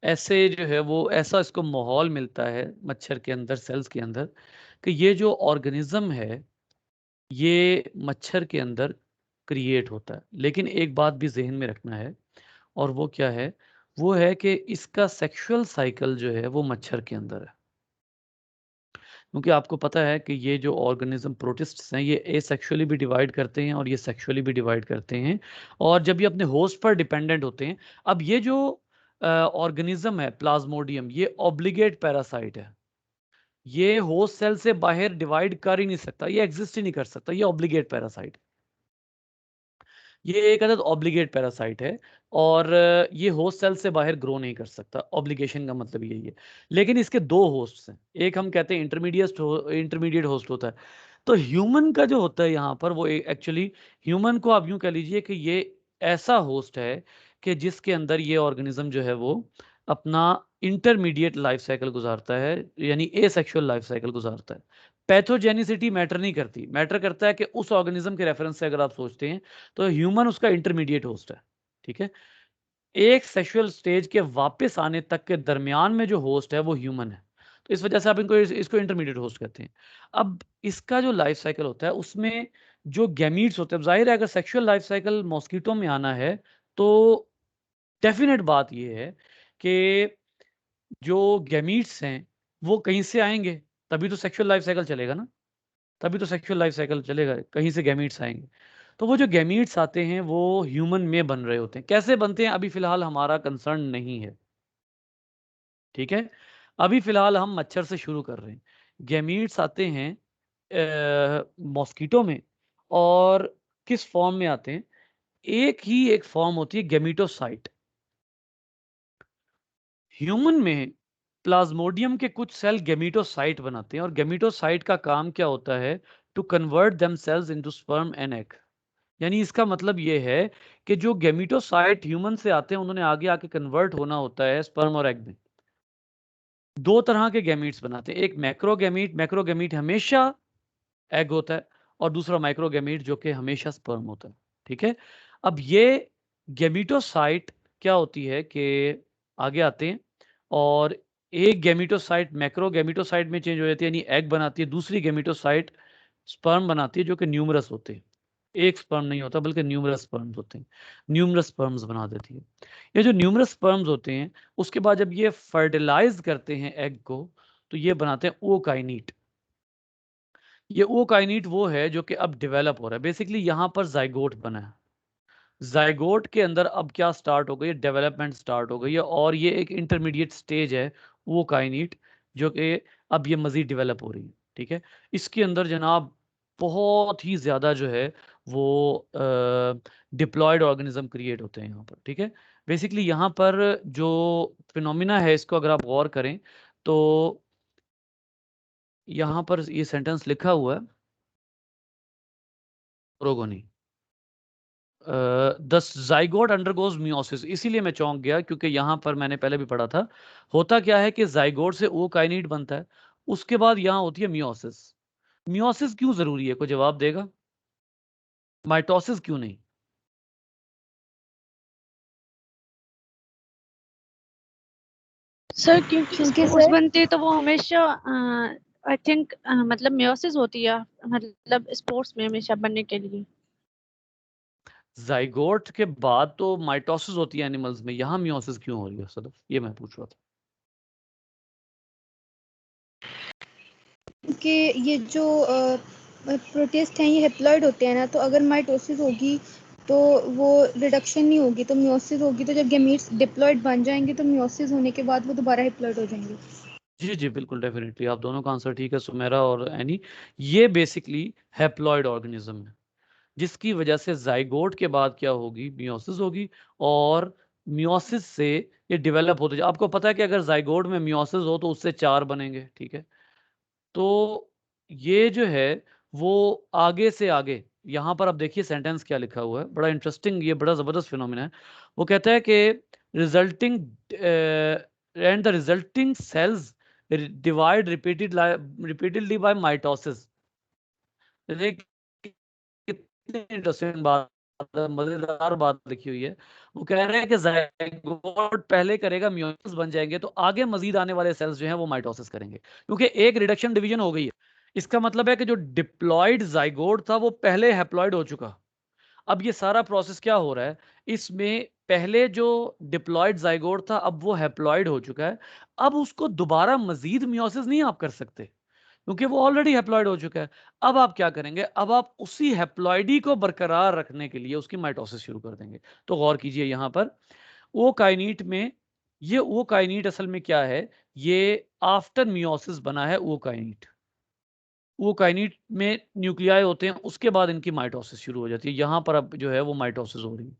S1: ऐसे जो है वो ऐसा इसको माहौल मिलता है मच्छर के अंदर, सेल्स के अंदर, कि ये जो ऑर्गेनिज्म है ये मच्छर के अंदर क्रिएट होता है। लेकिन एक बात भी ज़हन में रखना है, और वो क्या है? वो है कि इसका सेक्सुअल साइकिल जो है वो मच्छर के अंदर है। क्योंकि आपको पता है कि ये जो ऑर्गेनिज्म प्रोटिस्ट्स हैं, ये एसेक्सुअली भी डिवाइड करते हैं और ये सेक्सुअली भी डिवाइड करते हैं, और जब ये अपने होस्ट पर डिपेंडेंट होते हैं। अब ये जो ऑर्गेनिज्म है प्लाज्मोडियम, ये ऑब्लिगेट पैरासाइट है। ये होस्ट सेल से बाहर डिवाइड कर ही नहीं सकता, ये एग्जिस्ट ही नहीं कर सकता, ये ऑब्लिगेट पैरासाइट। ये एक अदद ऑब्लिगेट पैरासाइट है, और ये होस्ट सेल से बाहर ग्रो नहीं कर सकता। ऑब्लिगेशन का मतलब यही है। लेकिन इसके 2 होस्ट्स हैं, एक हम कहते हैं इंटरमीडिएट होस्ट होता है। तो ह्यूमन का जो होता है यहाँ पर वो एक्चुअली ह्यूमन को आप यूं कह लीजिए कि ये ऐसा होस्ट है कि जिसके अंदर ये ऑर्गेनिज्म जो है वो अपना इंटरमीडिएट लाइफ साइकिल गुजारता है, यानी एसेक्सुअल लाइफ साइकिल गुजारता है। पैथोजेनिसिटी मैटर नहीं करती, मैटर करता है कि उस ऑर्गेनिज्म के रेफरेंस से अगर आप सोचते हैं तो ह्यूमन उसका इंटरमीडिएट होस्ट है, ठीक है। एक सेक्सुअल स्टेज के वापस आने तक के दरमियान में जो होस्ट है वो ह्यूमन है, तो इस वजह से आप इनको इसको इंटरमीडिएट होस्ट कहते हैं। अब इसका जो लाइफ साइकिल होता है उसमें जो गैमीट्स होते हैं, जाहिर है अगर सेक्सुअल लाइफ साइकिल मॉस्किटो में आना है तो डेफिनेट बात ये है कि जो गैमीट्स हैं वो कहीं से आएंगे, तभी तो सेक्सुअल लाइफ साइकिल चलेगा ना। तभी तो सेक्सुअल लाइफ साइकिल चलेगा, कहीं से गैमीट्स आएंगे। तो वो जो गैमीट्स आते हैं वो ह्यूमन में बन रहे होते हैं। कैसे बनते हैं अभी फिलहाल हमारा कंसर्न नहीं है, ठीक है। अभी फिलहाल हम मच्छर से शुरू कर रहे हैं। गैमीट्स आते हैं मॉस्किटो में, और किस फॉर्म में आते हैं? एक फॉर्म होती है गैमीटोसाइट। ह्यूमन में प्लाज्मोडियम के कुछ सेल गैमीटोसाइट बनाते हैं, और गैमीटोसाइट का काम क्या होता है? To convert themselves into sperm and egg. यानी इसका मतलब ये है कि जो गैमीटोसाइट ह्यूमन से आते हैं उन्होंने आगे आके कन्वर्ट होना होता है स्पर्म और एग में। 2 तरह के गैमीट्स बनाते हैं, एक मैक्रोगैमीट, मैक्रोगैमीट हमेशा एग होता है, और दूसरा माइक्रोगैमीट जो कि हमेशा स्पर्म होता है, ठीक है। अब ये गैमीटोसाइट क्या होती है कि आगे आते हैं और एक गैमेटोसाइट मैक्रो गैमेटोसाइट में चेंज हो जाती है, यानी एग बनाती है। दूसरी गैमेटोसाइट स्पर्म बनाती है, जो कि न्यूमरस होते हैं। एक स्पर्म नहीं होता बल्कि न्यूमरस स्पर्म्स होते हैं, न्यूमरस स्पर्म्स बना देती है। ये जो न्यूमरस स्पर्म्स होते हैं, उसके बाद जब ये फर्टिलाइज करते हैं एग को, तो ये बनाते हैं ओकाइनीट। ये ओकाइनीट वो है जो कि अब डेवलप हो रहा है। बेसिकली यहाँ पर जाइगोट बना है। जाइगोट के अंदर अब क्या स्टार्ट हो गई है, डेवलपमेंट स्टार्ट हो गई है, और ये एक इंटरमीडिएट स्टेज है वो काइनीट, जो कि अब ये मजीद डेवलप हो रही है। ठीक है, इसके अंदर जनाब बहुत ही ज्यादा जो है वो डिप्लॉयड ऑर्गेनिज्म क्रिएट होते हैं यहाँ पर। ठीक है, बेसिकली यहाँ पर जो फिनोमिना है, इसको अगर आप गौर करें तो यहाँ पर ये सेंटेंस लिखा हुआ है प्रोगोनी, द जाइगोट अंडरगोज मियोसिस। इसीलिए मैं चौंक गया, क्योंकि यहां पर मैंने पहले भी पढ़ा था, होता क्या है कि जाइगोट से ओकाइनीट बनता है, उसके बाद यहां होती है मियोसिस। मियोसिस क्यों जरूरी है, कोई जवाब देगा? माइटोसिस क्यों नहीं?
S3: सर क्योंकि
S2: क्योंकि
S3: स्पोर्स
S2: सर
S3: बनते हैं तो वो हमेशा आई थिंक मतलब मियोसिस होती है, मतलब स्पोर्ट्स में हमेशा बनने के लिए।
S1: जाइगोट के बाद तो माइटोसिस होती है एनिमल्स में, यहां मियोसिस क्यों हो रही है सदफ, ये मैं पूछ रहा था।
S4: कि ये जो प्रोटिस्ट हैं ये हेप्लॉइड होते हैं ना, तो अगर माइटोसिस होगी तो वो रिडक्शन नहीं होगी, तो मियोसिस होगी। तो जब गैमीट्स डिप्लॉइड बन जाएंगे तो मियोसिस होने के बाद वो दोबारा हेप्लॉइड हो जाएंगे।
S1: जी जी बिल्कुल, डेफिनेटली आप दोनों का आंसर ठीक है, सुमेरा और एनी। ये बेसिकली हैप्लॉइड ऑर्गेनिज्म है, जिसकी वजह से जाइगोट के बाद क्या होगी, मियोसिस होगी, और मियोसिस से ये डेवलप होते आपको पता है कि अगर जाइगोट में मियोसिस हो तो उससे 4 बनेंगे। ठीक है, तो ये जो है वो आगे से आगे, यहां पर आप देखिए सेंटेंस क्या लिखा हुआ है, बड़ा इंटरेस्टिंग, ये बड़ा जबरदस्त फिनोमिना है। वो कहता है कि resulting and the resulting cells divide repeatedly by mitosis. कितनी इंटरेस्टिंग बात है, मजेदार बात लिखी हुई है। वो कह रहे हैं कि जाइगोट पहले करेगा, मियोसिस बन जाएंगे, तो आगे मजीद आने वाले सेल्स जो हैं वो माइटोसिस करेंगे, क्योंकि एक रिडक्शन डिवीजन हो गई है। इसका मतलब है कि जो डिप्लॉयड जाइगोट था वो पहले हैप्लॉयड हो चुका। अब ये सारा प्रोसेस क्या हो रहा है, इसमें पहले जो डिप्लॉयड जाइगोट था अब वो हैप्लॉयड हो चुका है। अब उसको दोबारा मजीद मियोसिस नहीं आप कर सकते, क्योंकि वो ऑलरेडी हैप्लॉइड हो चुका है। अब आप क्या करेंगे, अब आप उसी हैप्लॉइडी को बरकरार रखने के लिए उसकी माइटोसिस शुरू कर देंगे। तो गौर कीजिए यहां पर ओ काइनीट में, ये ओ काइनीट असल में क्या है, ये आफ्टर मियोसिस बना है ओ काइनीट। वो काइनीट में न्यूक्लियाई होते हैं, उसके बाद इनकी माइटोसिस शुरू हो जाती है। यहां पर अब जो है वो माइटोसिस हो रही है।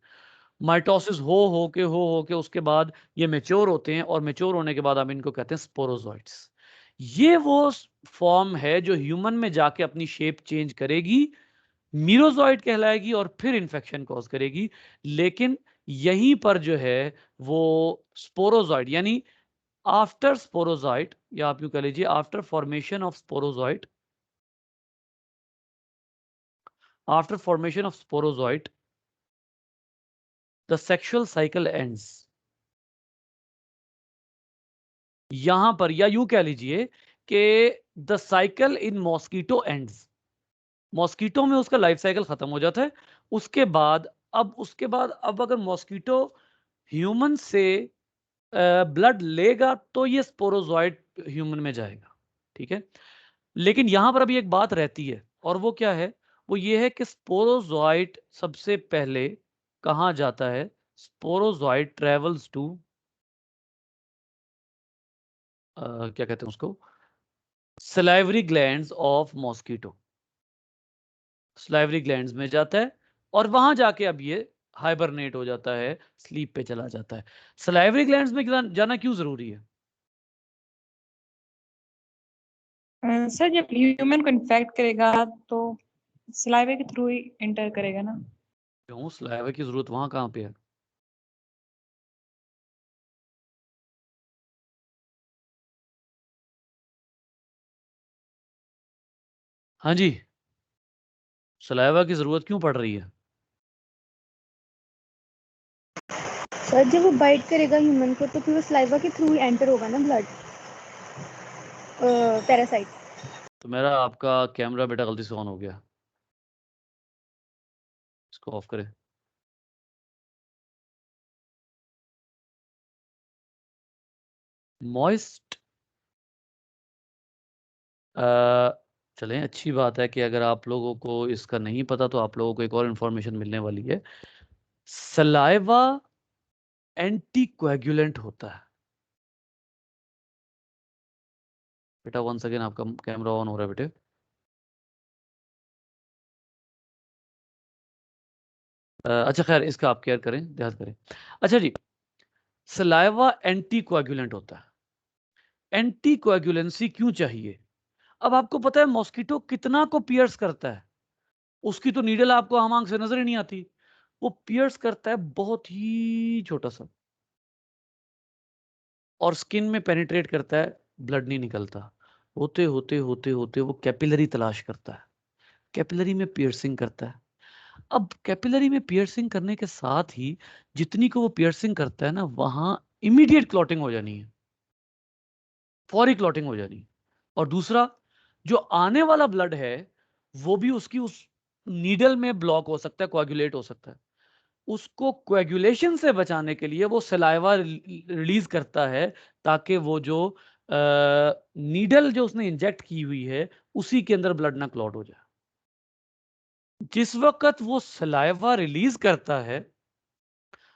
S1: माइटोसिस हो के उसके बाद ये मेच्योर होते हैं, और मेच्योर होने के बाद हम इनको कहते हैं स्पोरोजोइट्स। ये वो फॉर्म है जो ह्यूमन में जाके अपनी शेप चेंज करेगी, मीरोजॉइट कहलाएगी, और फिर इन्फेक्शन कॉज करेगी। लेकिन यहीं पर जो है वो स्पोरोजॉइट, यानी आफ्टर स्पोरोजॉइट, या आप यूं कह लीजिए after formation of sporozoite, after formation of sporozoite the sexual cycle ends. यहां पर, या यूं कह लीजिए कि the cycle in mosquito ends. Mosquito में उसका लाइफ साइकिल खत्म हो जाता है। उसके बाद अब अगर मॉस्किटो ह्यूमन से ब्लड लेगा तो ये स्पोरोजॉइट ह्यूमन में जाएगा। ठीक है, लेकिन यहां पर अभी एक बात रहती है, और वो क्या है, वो ये है कि स्पोरोजॉइट सबसे पहले कहां जाता है, स्पोरोजॉइट ट्रेवल्स टू, क्या कहते हैं उसको, salivary glands of mosquito. Salivary glands में जाता है, और वहां जाके अब ये हाइबरनेट हो जाता है, स्लीप पे चला जाता है। सलाइवरी ग्लैंड्स में जाना क्यों जरूरी है?
S2: सर जब ह्यूमन को इन्फेक्ट करेगा तो सलाइवा के थ्रू ही एंटर करेगा ना।
S1: क्यों, सलाइवा की जरूरत वहां कहां पे है? हाँ जी, सलाइवा की जरूरत क्यों पड़ रही है?
S4: सर जब वो बाइट करेगा ह्यूमन को तो फिर वो सलाइवा के थ्रू ही एंटर होगा ना ब्लड पैरासाइट।
S1: तो मेरा आपका कैमरा बेटा गलती से ऑन हो गया, इसको ऑफ करें। मॉइस्ट चलें, अच्छी बात है कि अगर आप लोगों को इसका नहीं पता तो आप लोगों को एक और इन्फॉर्मेशन मिलने वाली है। सलाइवा एंटीकोएगुलेंट होता है। बेटा वंस अगेन आपका कैमरा ऑन हो रहा है बेटे। अच्छा खैर, इसका आप केयर करें, ध्यान करें। अच्छा जी, सलाइवा एंटीकोएगुलेंट होता है। एंटीकोएगुलेंसी क्यों चाहिए? अब आपको पता है मॉस्किटो कितना को पियर्स करता है, उसकी तो नीडल आपको आम आंख से नजर ही नहीं आती। वो पियर्स करता है बहुत ही छोटा सा, और स्किन में पेनिट्रेट करता है, ब्लड नहीं निकलता। होते होते होते होते वो कैपिलरी तलाश करता है, कैपिलरी में पियर्सिंग करता है। अब कैपिलरी में पियर्सिंग करने के साथ ही जितनी को वो पियर्सिंग करता है ना, वहां इमीडिएट क्लॉटिंग हो जानी है, फौरी क्लॉटिंग हो जानी है। और दूसरा, जो आने वाला ब्लड है वो भी उसकी उस नीडल में ब्लॉक हो सकता है, कोएगुलेट हो सकता है। उसको कोएगुलेशन से बचाने के लिए वो सलाइवा रिलीज करता है, ताकि वो जो नीडल जो उसने इंजेक्ट की हुई है उसी के अंदर ब्लड ना क्लॉट हो जाए। जिस वक्त वो सलाइवा रिलीज करता है,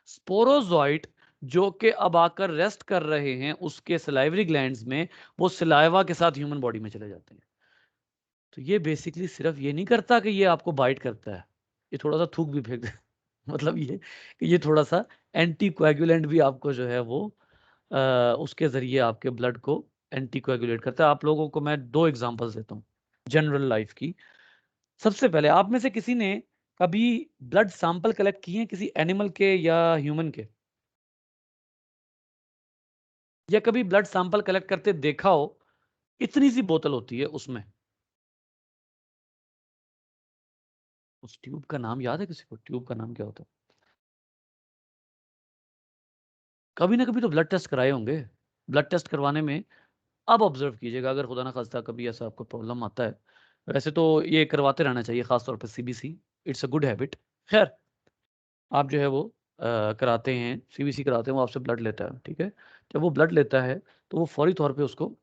S1: स्पोरोजोइट जो कि अब आकर रेस्ट कर रहे हैं उसके सलाइवरी ग्लैंड्स में, वो सलाइवा के साथ ह्यूमन बॉडी में चले जाते हैं। तो ये बेसिकली सिर्फ ये नहीं करता कि ये आपको बाइट करता है, ये थोड़ा सा थूक भी फेंक दे मतलब ये कि ये थोड़ा सा एंटी कोएगुलेंट भी आपको जो है वो उसके जरिए आपके ब्लड को एंटी कोएगुलेट करता है। आप लोगों को मैं दो एग्जांपल्स देता हूँ जनरल लाइफ की। सबसे पहले, आप में से किसी ने कभी ब्लड सैंपल कलेक्ट किए हैं किसी एनिमल के या ह्यूमन के, या कभी ब्लड सैंपल कलेक्ट करते देखा हो? इतनी सी बोतल होती है, उसमें उस ट्यूब का नाम याद है किसी को? ट्यूब का नाम क्या होता है? कभी ना कभी तो ब्लड टेस्ट कराए होंगे। ब्लड टेस्ट करवाने में, अब ऑब्जर्व कीजिएगा, अगर खुदा ना खास्ता कभी ऐसा आपको प्रॉब्लम आता है, वैसे तो ये करवाते रहना चाहिए, खासतौर पर CBC, it's a good habit. खैर, आप जो है वो कराते हैं, सीबीसी कराते हैं, वो आपसे ब्लड लेता है, ठीक है। जब वो ब्लड लेता है तो वो फौरी तौर पे उसको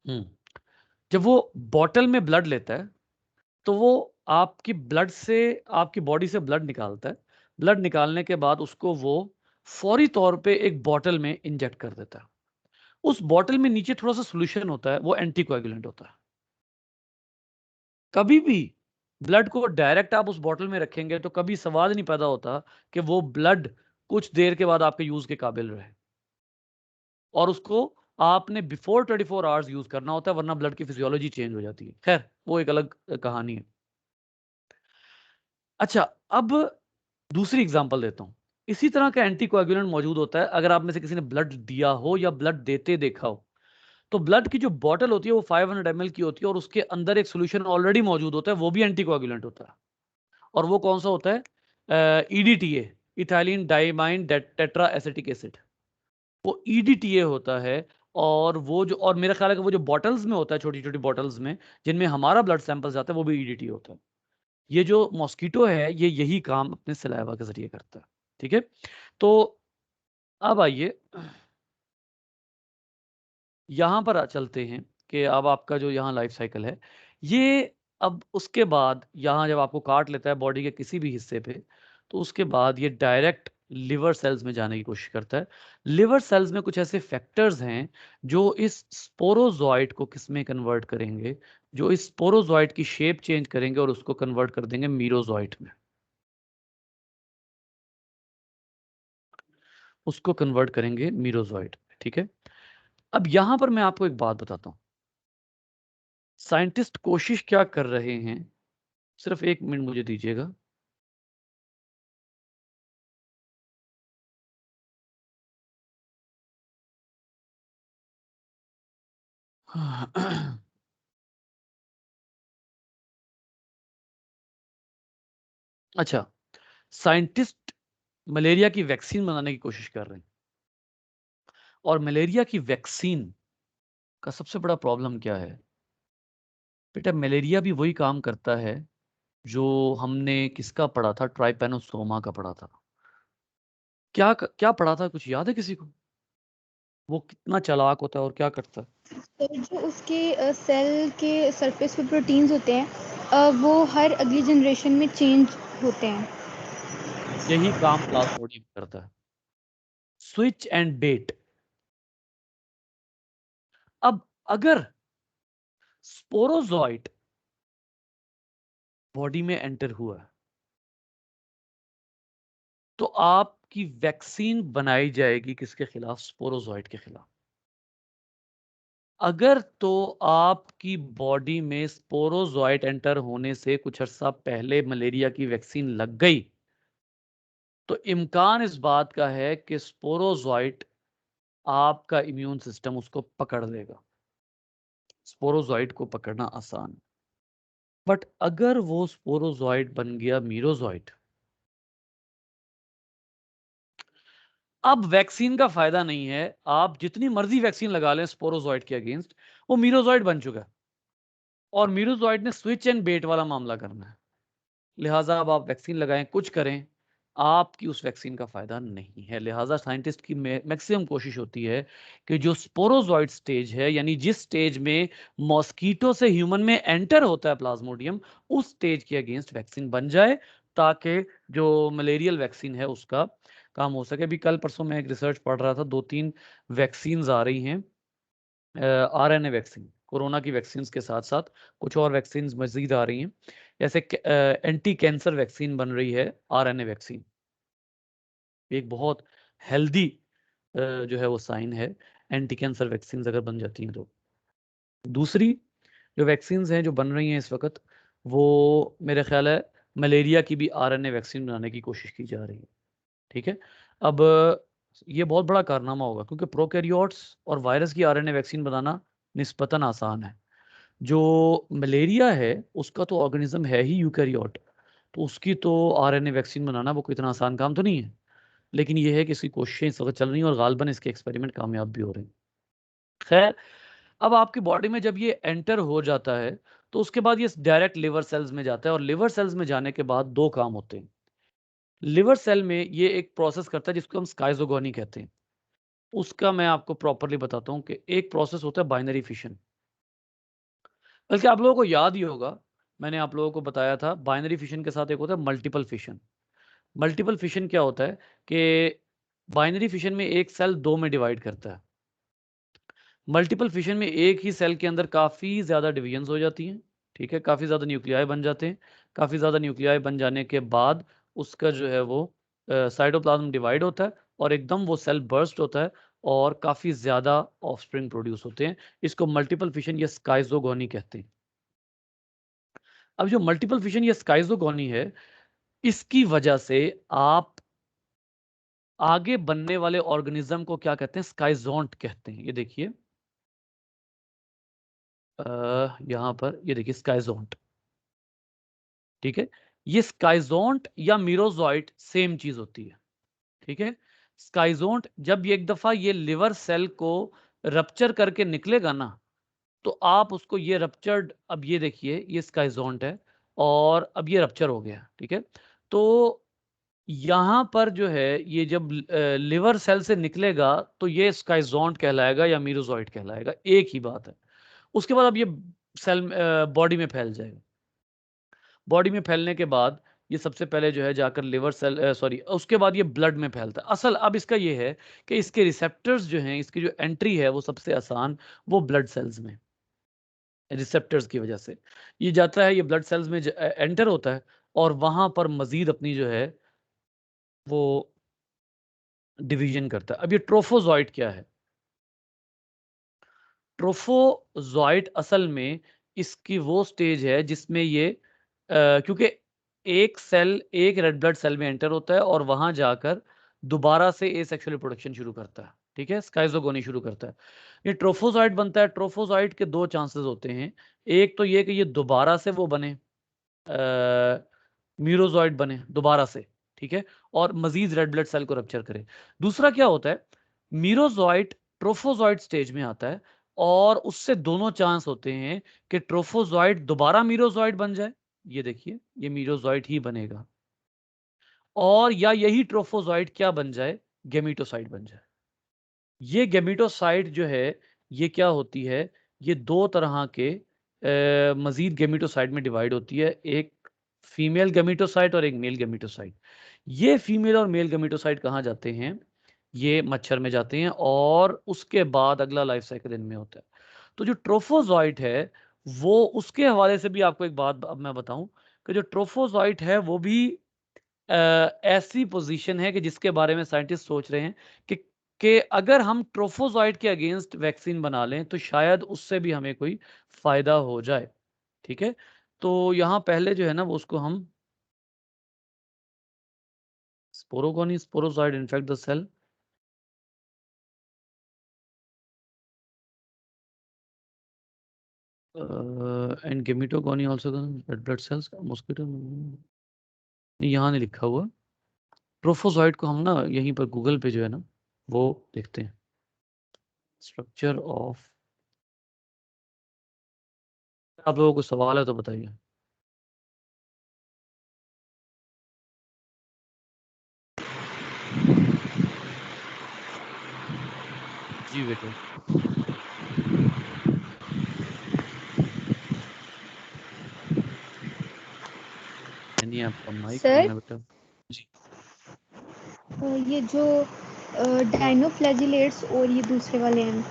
S1: हम्म जब वो बॉटल में ब्लड लेता है तो वो आपकी ब्लड से, आपकी बॉडी से ब्लड निकालता है। ब्लड निकालने के बाद उसको वो फौरी तौर पे एक बॉटल में इंजेक्ट कर देता है। उस बॉटल में नीचे थोड़ा सा सोल्यूशन होता है, वो एंटीकोएगुलेंट होता है। कभी भी ब्लड को डायरेक्ट आप उस बॉटल में रखेंगे तो कभी सवाल नहीं पैदा होता कि वो ब्लड कुछ देर के बाद आपके यूज के काबिल रहे, और उसको आपने बिफोर 24 आवर्स यूज करना होता है, वरना ब्लड की फिजियोलॉजी चेंज हो जाती है। खैर, वो एक अलग कहानी है। अच्छा, अब दूसरी एग्जांपल देता हूं। इसी तरह का एंटीकोएगुलेंट मौजूद होता है अगर आप में से किसी ने ब्लड दिया हो या ब्लड देते देखा हो। तो ब्लड की जो बॉटल होती है वो 500 ml की होती है, और उसके अंदर एक सोल्यूशन ऑलरेडी मौजूद होता है, वो भी एंटीकोएगुलेंट होता है। और वो कौन सा होता है? EDTA, ethylene diamine tetra acetic acid, वो ईडीटीए होता है। और वो जो, और मेरा ख्याल है कि वो जो बॉटल्स में होता है, छोटी छोटी बॉटल्स में जिनमें हमारा ब्लड सैंपल जाता है, वो भी ईडीटीए होता है। ये जो मॉस्किटो है ये यही काम अपने सलाइवा के जरिए करता है, ठीक है। तो अब आइए यहां पर चलते हैं कि अब आपका जो यहाँ लाइफ साइकिल है ये, अब उसके बाद यहाँ जब आपको काट लेता है बॉडी के किसी भी हिस्से पे, तो उसके बाद ये डायरेक्ट लिवर सेल्स में जाने की कोशिश करता है। लिवर सेल्स में कुछ ऐसे फैक्टर्स हैं जो इस स्पोरोजॉइट को किस में कन्वर्ट करेंगे, जो इस स्पोरोजॉइट की शेप चेंज करेंगे और उसको कन्वर्ट कर देंगे मीरोजॉइट में, उसको कन्वर्ट करेंगे मीरोजॉइट में, ठीक है। अब यहां पर मैं आपको एक बात बताता हूं, साइंटिस्ट कोशिश क्या कर रहे हैं, सिर्फ एक मिनट मुझे दीजिएगा। अच्छा, साइंटिस्ट मलेरिया की वैक्सीन बनाने की कोशिश कर रहे हैं, और मलेरिया की वैक्सीन का सबसे बड़ा प्रॉब्लम क्या है बेटा? मलेरिया भी वही काम करता है जो हमने किसका पढ़ा था, ट्राइपैनोसोमा का पढ़ा था। क्या पढ़ा था, कुछ याद है किसी को? वो कितना चालाक होता है और क्या करता है?
S4: तो जो उसके सेल के सरफेस पे प्रोटीन्स होते हैं वो हर अगली जनरेशन में चेंज होते हैं।
S1: यही काम प्लाज्मोडियम करता है, स्विच एंड बेट। अब अगर स्पोरोजोइट बॉडी में एंटर हुआ तो आपकी वैक्सीन बनाई जाएगी किसके खिलाफ? स्पोरोजोइट के खिलाफ। अगर तो आपकी बॉडी में स्पोरोजोइट एंटर होने से कुछ अर्सा पहले मलेरिया की वैक्सीन लग गई तो इम्कान इस बात का है कि स्पोरोजोइट, आपका इम्यून सिस्टम उसको पकड़ लेगा। स्पोरोजोइट को पकड़ना आसान है, बट अगर वो स्पोरोजोइट बन गया मीरोजोइट, अब वैक्सीन का फायदा नहीं है। आप जितनी मर्जी वैक्सीन लगा लें स्पोरोजोइट के अगेंस्ट, वो मीरोजोइट बन चुका है और मीरोजोइट ने स्विच एंड बेट वाला मामला करना है। लिहाजा अब आप वैक्सीन लगाएं, कुछ करें, आपकी उस वैक्सीन का फायदा नहीं है। लिहाजा साइंटिस्ट की मैक्सिमम कोशिश होती है कि जो स्पोरोजोइट स्टेज है, यानी जिस स्टेज में मॉस्कीटो से ह्यूमन में एंटर होता है प्लाज्मोडियम, उस स्टेज के अगेंस्ट वैक्सीन बन जाए ताकि जो मलेरियल वैक्सीन है उसका काम हो सके। अभी कल परसों मैं एक रिसर्च पढ़ रहा था, 2-3 वैक्सीन आ रही हैं, आरएनए वैक्सीन, कोरोना की वैक्सीन के साथ साथ कुछ और वैक्सीन मजीद आ रही हैं। जैसे एंटी कैंसर वैक्सीन बन रही है, आरएनए वैक्सीन, एक बहुत हेल्दी जो है वो साइन है एंटी कैंसर वैक्सीन अगर बन जाती हैं तो। दूसरी जो वैक्सीन हैं जो बन रही हैं इस वक्त, वो मेरे ख्याल है मलेरिया की भी आरएनए वैक्सीन बनाने की कोशिश की जा रही है। ठीक है, अब ये बहुत बड़ा कारनामा होगा क्योंकि प्रोकैरियोट्स और वायरस की आरएनए वैक्सीन बनाना निस्बतन आसान है। जो मलेरिया है उसका तो ऑर्गेनिज्म है ही यूकैरियोट, तो उसकी तो आरएनए वैक्सीन बनाना वो कोई इतना आसान काम तो नहीं है। लेकिन ये है कि इसकी कोशिशें इस वक्त चल रही हैं और गालबन इसके एक्सपेरिमेंट कामयाब भी हो रहे हैं। खैर, अब आपकी बॉडी में जब ये एंटर हो जाता है तो उसके बाद ये डायरेक्ट लिवर सेल्स में जाता है और लिवर सेल्स में जाने के बाद दो काम होते हैं। लिवर सेल में ये एक प्रोसेस करता है जिसको हम स्काइजोगोनी कहते हैं। उसका मैं आपको प्रॉपर्ली बताता हूँ कि एक प्रोसेस होता है बाइनरी फिशन। बल्कि आप लोगों को याद ही होगा, मैंने आप लोगों को बताया था बाइनरी फिशन के साथ एक होता है मल्टीपल फिशन। मल्टीपल फिशन क्या होता है कि बाइनरी फिशन में एक सेल दो में डिवाइड करता है। मल्टीपल फिशन में एक ही सेल के अंदर काफ़ी ज़्यादा डिवीजन्स हो जाती हैं। ठीक है, काफ़ी ज़्यादा न्यूक्लियाई बन जाते हैं। काफ़ी ज़्यादा न्यूक्लियाई बन जाने के बाद उसका जो है वो साइटोप्लाज्म डिवाइड होता है और एकदम वो सेल बर्स्ट होता है और काफ़ी ज़्यादा ऑफस्प्रिंग प्रोड्यूस होते हैं। इसको मल्टीपल फिशन या स्काइजोगोनी कहते हैं। अब जो मल्टीपल फिशन या स्काइजोगोनी है, इसकी वजह से आप आगे बनने वाले ऑर्गेनिज्म को क्या कहते हैं? स्काइजोंट कहते हैं। ये देखिए यहाँ पर ये देखिए स्काइजोंट। ठीक है, ये स्काइजोंट या मीरोजोइट सेम चीज होती है। ठीक है, स्काइजोंट जब ये एक दफा ये लिवर सेल को रप्चर करके निकलेगा ना, तो आप उसको ये रप्चर्ड, अब ये देखिए ये स्काइजोंट है और अब ये रप्चर हो गया। ठीक है, तो यहां पर जो है ये जब लिवर सेल से निकलेगा तो ये स्काइजोंट कहलाएगा या मीरोजोइट कहलाएगा, एक ही बात है। उसके बाद अब ये सेल बॉडी में फैल जाएगा। बॉडी में फैलने के बाद ये सबसे पहले जो है जाकर लिवर सेल, सॉरी, उसके बाद ये ब्लड में फैलता है। असल अब इसका ये है कि इसके रिसेप्टर्स जो हैं, इसकी जो एंट्री है वो सबसे आसान वो ब्लड सेल्स में, रिसेप्टर्स की वजह से ये जाता है, ये ब्लड सेल्स में एंटर होता है और वहां पर मजीद अपनी जो है वो डिवीजन करता है। अब ये ट्रोफोजॉइट क्या है? ट्रोफोजॉइट असल में इसकी वो स्टेज है जिसमें ये क्योंकि एक सेल एक रेड ब्लड सेल में एंटर होता है और वहां जाकर दोबारा से एसेक्सुअल रिप्रोडक्शन शुरू करता है। ठीक है, स्काइजोगोनी शुरू करता है। ये ट्रोफोजॉइट बनता है। ट्रोफोजॉइट के दो चांसेस होते हैं। एक तो ये कि ये दोबारा से वो बने मीरोजॉइट बने दोबारा से, ठीक है, और मजीद रेड ब्लड सेल को रप्चर करे। दूसरा क्या होता है, मीरोजॉइट ट्रोफोजॉइट स्टेज में आता है और उससे दोनों चांस होते हैं कि ट्रोफोजॉइट दोबारा मीरोजॉइट बन जाए, ये देखिए ये मीरोजॉइट ही बनेगा, और या यही ट्रोफोजॉइट क्या बन जाए, गेमिटोसाइट बन जाए। ये गेमिटोसाइट जो है ये क्या होती है, ये दो तरह के मजीद गेमिटोसाइट में डिवाइड होती है, एक फीमेल गेमिटोसाइट और एक मेल गेमिटोसाइट। ये फीमेल और मेल गेमिटोसाइट कहाँ जाते हैं, ये मच्छर में जाते हैं और उसके बाद अगला लाइफ साइकिल इनमें होता है। तो जो ट्रोफोजॉइट है वो, उसके हवाले से भी आपको एक बात अब मैं बताऊं कि जो ट्रोफोजॉइट है वो भी ऐसी पोजीशन है कि जिसके बारे में साइंटिस्ट सोच रहे हैं कि अगर हम ट्रोफोजॉइट के अगेंस्ट वैक्सीन बना लें तो शायद उससे भी हमें कोई फायदा हो जाए, ठीक है। तो यहाँ पहले जो है ना वो उसको हम sporogony sporozoite infect the cell, and gametogony also red blood cells, mosquito, यहाँ नहीं लिखा हुआ। ट्रोफोजॉइट को हम ना यहीं पर गूगल पे जो है ना वो देखते हैं, स्ट्रक्चर ऑफ। आप लोगों को सवाल है तो बताइए। जी बेटा, यानी आपका माइक
S4: सर
S1: ऑन है बेटा। जी
S4: ये जो डायनोफ्लैजिलेट्स और ये दूसरे वाले हैं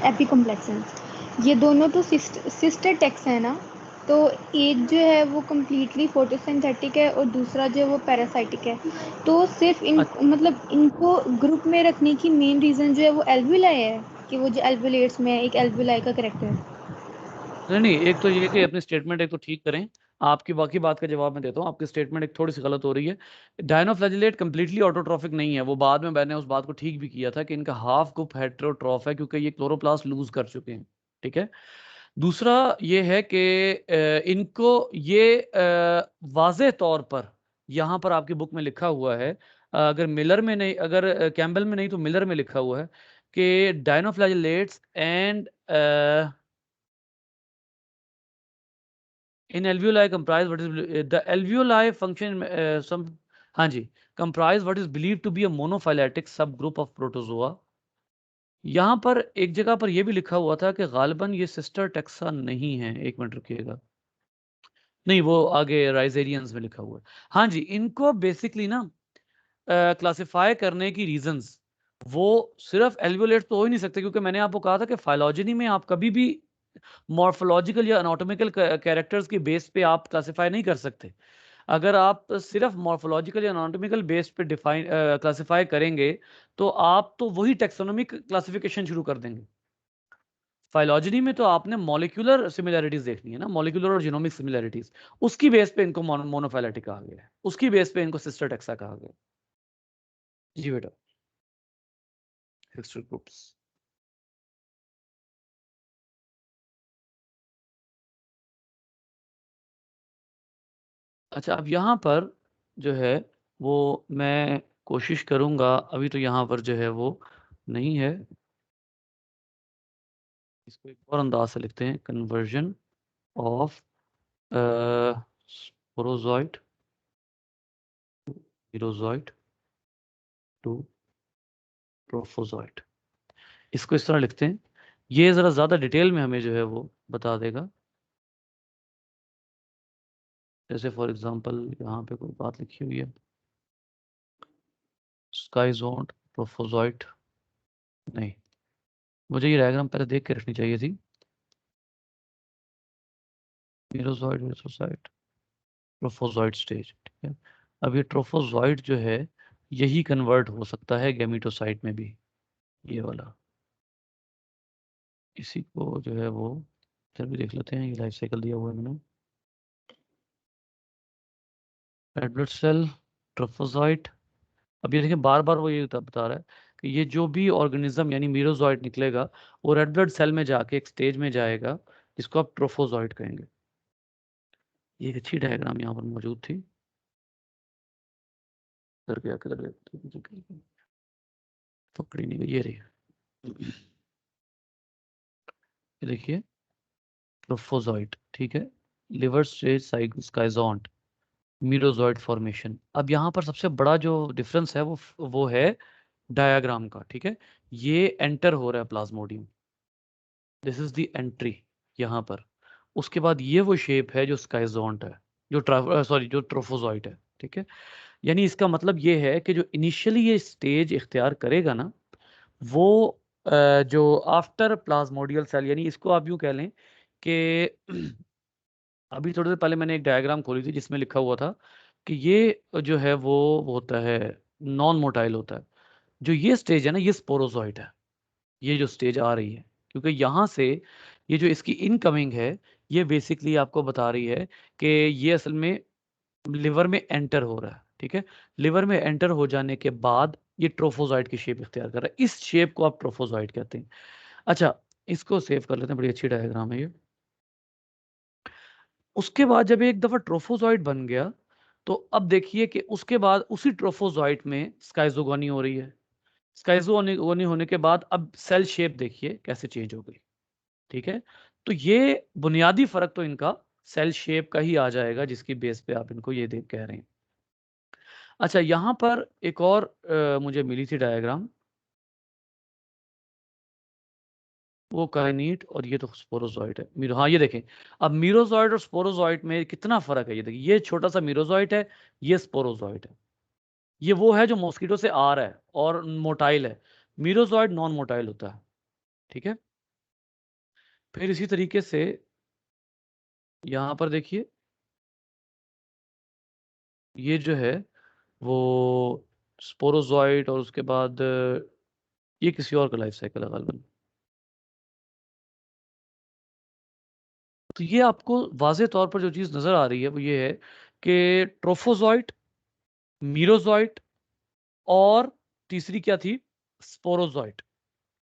S4: एपिकम्प्लेक्सेंस, ये दोनों तो सिस्टर टेक्स है ना, तो एक जो है वो कम्प्लीटली फोटोसिंथेटिक है और दूसरा जो है वो पैरासाइटिक है, तो सिर्फ इन मतलब इनको ग्रुप में रखने की मेन रीज़न जो है वो एल्वुलाई है कि वो जो एल्वुलेट्स में एक एल्वुलाई का करेक्टर है।
S1: नहीं, एक तो ये कि अपनी स्टेटमेंट एक तो ठीक करें, आपकी बाकी बात का जवाब मैं देता हूँ। आपकी स्टेटमेंट एक थोड़ी सी गलत हो रही है। डायनोफ्लैजिलेट कंप्लीटली ऑटोट्रॉफिक नहीं है, वो बाद में मैंने उस बात को ठीक भी किया था कि इनका हाफ ग्रुप हेटेरोट्रॉफ है क्योंकि ये क्लोरोप्लास्ट लूज कर चुके हैं, ठीक है। दूसरा ये है कि इनको ये वाज़ेह तौर पर यहाँ पर आपकी बुक में लिखा हुआ है, अगर मिलर में नहीं, अगर कैम्बल में नहीं तो मिलर में लिखा हुआ है कि dinoflagellates and in alveoli comprise what is the alveoli function some, हाँ जी, comprise what is believed to be a monophyletic subgroup of protozoa। यहाँ पर एक जगह पर यह भी लिखा हुआ था कि गालिबन ये सिस्टर टेक्सा नहीं है, एक मिनट रुकिएगा, नहीं वो आगे राइजेरियंस में लिखा हुआ है। हाँ जी, इनको बेसिकली ना क्लासिफाई करने की रीजंस वो सिर्फ एल्वियोलेट्स तो हो ही नहीं सकते, क्योंकि मैंने आपको कहा था कि फाइलॉजिनी में आप कभी भी मॉर्फोलॉजिकल या एनाटॉमिकल कैरेक्टर्स के बेस पे आप क्लासिफाई नहीं कर सकते। अगर आप सिर्फ मॉर्फोलॉजिकल या एनाटॉमिकल बेस पे डिफाइन क्लासिफाई करेंगे तो आप तो वही टेक्सोनोमिक क्लासिफिकेशन शुरू कर देंगे। फाइलॉजिनी में तो आपने मॉलिक्यूलर सिमिलैरिटीज देखनी है ना, मॉलिक्यूलर और जीनोमिक सिमिलैरिटीज, उसकी बेस पे इनको मोनोफाइलेटिक कहा गया है, उसकी बेस पे इनको सिस्टर टेक्सा कहा गया। जी बेटा, सिस्टर ग्रुप्स। अच्छा, अब यहाँ पर जो है वो मैं कोशिश करूँगा, अभी तो यहाँ पर जो है वो नहीं है, इसको एक और अंदाज से लिखते हैं, conversion of sporozoite merozoite to trophozoite. इसको इस तरह लिखते हैं, ये ज़रा ज़्यादा डिटेल में हमें जो है वो बता देगा। जैसे फॉर एग्जांपल यहाँ पे कोई बात लिखी हुई है, स्काइजोन ट्रोफोजॉइट, नहीं, मुझे ये डायग्राम पहले देख के रखनी चाहिए थी। मीरोजॉइट मीरोजॉइट ट्रोफोजॉइट स्टेज, ठीक है। अब ये ट्रोफोजॉइट जो है यही कन्वर्ट हो सकता है गैमीटोसाइट में भी, ये वाला, इसी को जो है वो इधर भी देख लेते हैं, ये लाइफ साइकिल दिया हुआ है मैंने। रेड ब्लड सेल, ट्रोफोजॉइट, अब ये देखिए बार बार वो ये बता रहा है कि ये जो भी ऑर्गेनिज्म यानी मीरोजॉइट निकलेगा वो रेड ब्लड सेल में जाके एक स्टेज में जाएगा जिसको आप ट्रोफोजॉइट कहेंगे। ये एक अच्छी डायग्राम यहाँ पर मौजूद थी, किधर गया पकड़ी नहीं गई, ये रही। ये देखिए ट्रोफोजॉइट, ठीक है, लिवर स्टेज साइगोस्काइजोंट, मीरोजॉइट फॉर्मेशन। अब यहाँ पर सबसे बड़ा जो डिफरेंस है वो है डायग्राम का, ठीक है। ये एंटर हो रहा है Plasmodium, this is the entry यहाँ पर। उसके बाद ये वो शेप है जो स्काइजोंट है, जो ट्रोफोजॉइट है, ठीक है। यानी इसका मतलब ये है कि जो इनिशियली ये स्टेज इख्तियार करेगा ना, वो जो आफ्टर प्लाज्मोडियल सेल, यानी इसको आप यूं कह लें कि अभी थोड़ी देर पहले मैंने एक डायग्राम खोली थी जिसमें लिखा हुआ था कि ये जो है वो होता है नॉन मोटाइल होता है। जो ये स्टेज है ना, ये स्पोरोजॉइट है, ये जो स्टेज आ रही है, क्योंकि यहाँ से ये जो इसकी इनकमिंग है, ये बेसिकली आपको बता रही है कि ये असल में लिवर में एंटर हो रहा है, ठीक है। लिवर में एंटर हो जाने के बाद ये ट्रोफोजॉइट की शेप इख्तियार कर रहा है, इस शेप को आप ट्रोफोजॉइट कहते हैं। अच्छा, इसको सेव कर लेते हैं, बड़ी अच्छी डायग्राम है ये। उसके बाद जब एक दफा ट्रोफोजॉइट बन गया, तो अब देखिए कि उसके बाद उसी ट्रोफोजॉइट में स्काइजोगोनी हो रही है। स्काइजोगोनी होने के बाद अब सेल शेप देखिए कैसे चेंज हो गई, ठीक है। तो ये बुनियादी फर्क तो इनका सेल शेप का ही आ जाएगा, जिसकी बेस पे आप इनको ये देख कह रहे हैं। अच्छा, यहां पर एक और मुझे मिली थी डायग्राम, वो काइनीट, और ये तो स्पोरोजॉइट है मीरो। हाँ, ये देखें, अब मीरोजॉइट और स्पोरोजॉइट में कितना फर्क है। ये देखिए, ये छोटा सा मीरोजॉइट है, ये स्पोरोजॉइट है। ये वो है जो मॉस्किटो से आ रहा है और मोटाइल है, मीरोजॉइट नॉन मोटाइल होता है, ठीक है। फिर इसी तरीके से यहां पर देखिए, ये जो है वो स्पोरोजॉइट, और उसके बाद ये किसी और का लाइफ साइकिल है गालिबन। तो ये आपको वाज़ेह तौर पर जो चीज़ नज़र आ रही है वो ये है कि ट्रोफोजॉइट, मीरोजॉइट, और तीसरी क्या थी, स्पोरोजॉइट।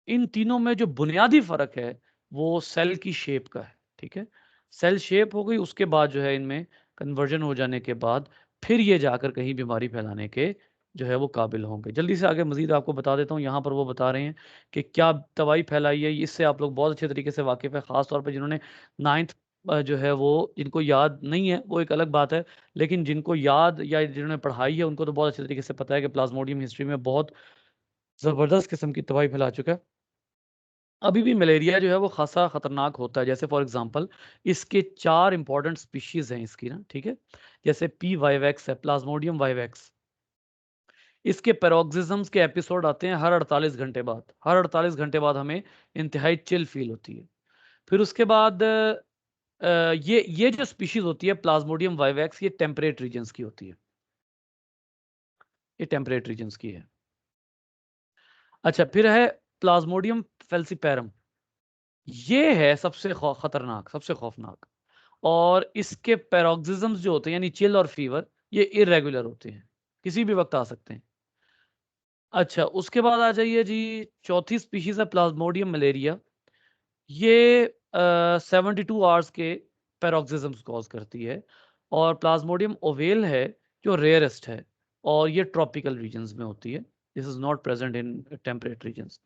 S1: इन तीनों में जो बुनियादी फ़र्क है वो सेल की शेप का है, ठीक है। सेल शेप हो गई, उसके बाद जो है इनमें कन्वर्जन हो जाने के बाद फिर ये जाकर कहीं बीमारी फैलाने के जो है वो काबिल होंगे। जल्दी से आगे मज़ीद आपको बता देता हूँ। यहाँ पर वो बता रहे हैं कि क्या तबाही फैलाई है, इससे आप लोग बहुत अच्छे तरीके से वाकिफ़ है, ख़ास तौर पे जिन्होंने 9th जो है वो जिनको याद नहीं है वो एक अलग बात है, लेकिन जिनको याद या जिन्होंने पढ़ाई है उनको तो बहुत अच्छे तरीके से पता है कि प्लाज्मोडियम हिस्ट्री में बहुत ज़बरदस्त किस्म की तबाही फैला चुका है। अभी भी मलेरिया जो है वो खासा खतरनाक होता है। जैसे फॉर एग्जांपल इसके 4 इंपॉर्टेंट स्पीशीज हैं इसकी ना, ठीक है। जैसे पी वाइवेक्स है, प्लाज्मोडियम वाइवेक्स। इसके पैरोक्सिज्म्स के एपिसोड आते हैं हर 48 घंटे बाद। हर 48 घंटे बाद हमें इंतहाई चिल फील होती है। फिर उसके बाद ये जो स्पीशीज होती है प्लाज्मोडियम वाइवेक्स, ये टेम्परेट रीजन्स की होती है, ये टेम्परेट रीजन्स की है। अच्छा, फिर है प्लाज्मोडियम फेल्सीपेरम, ये है सबसे खतरनाक, सबसे खौफनाक। और इसके पैरोक्सिज्म्स जो होते हैं यानी चिल और फीवर, ये इरेगुलर होते हैं, किसी भी वक्त आ सकते हैं। अच्छा, उसके बाद आ जाइए जी, चौथी स्पीशीज है प्लाज्मोडियम मलेरिया। ये 72 आवर्स के पैरोक्सिज्म्स कॉज करती है। और प्लाज्मोडियम ओवेल है जो रेयरेस्ट है, और ये ट्रॉपिकल रीजन्स में होती है, this is not present in temperate regions.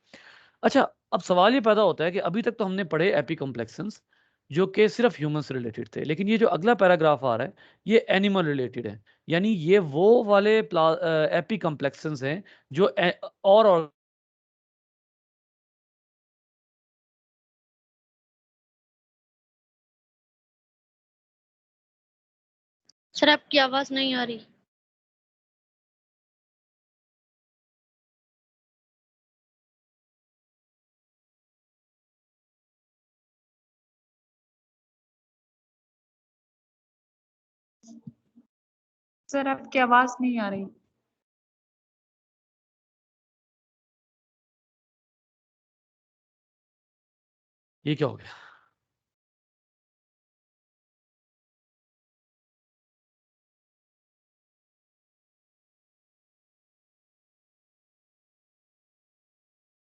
S1: अच्छा, अब सवाल ये पैदा होता है कि अभी तक तो हमने पढ़े एपी कॉम्प्लेक्सेंस जो कि सिर्फ ह्यूमन से रिलेटेड थे, लेकिन ये जो अगला पैराग्राफ आ रहा है ये एनिमल रिलेटेड है। यानी ये वो वाले एपी कॉम्प्लेक्सेंस हैं जो और
S3: सर आपकी आवाज नहीं आ रही।
S2: सर आपकी आवाज नहीं आ रही।
S1: ये क्या हो गया।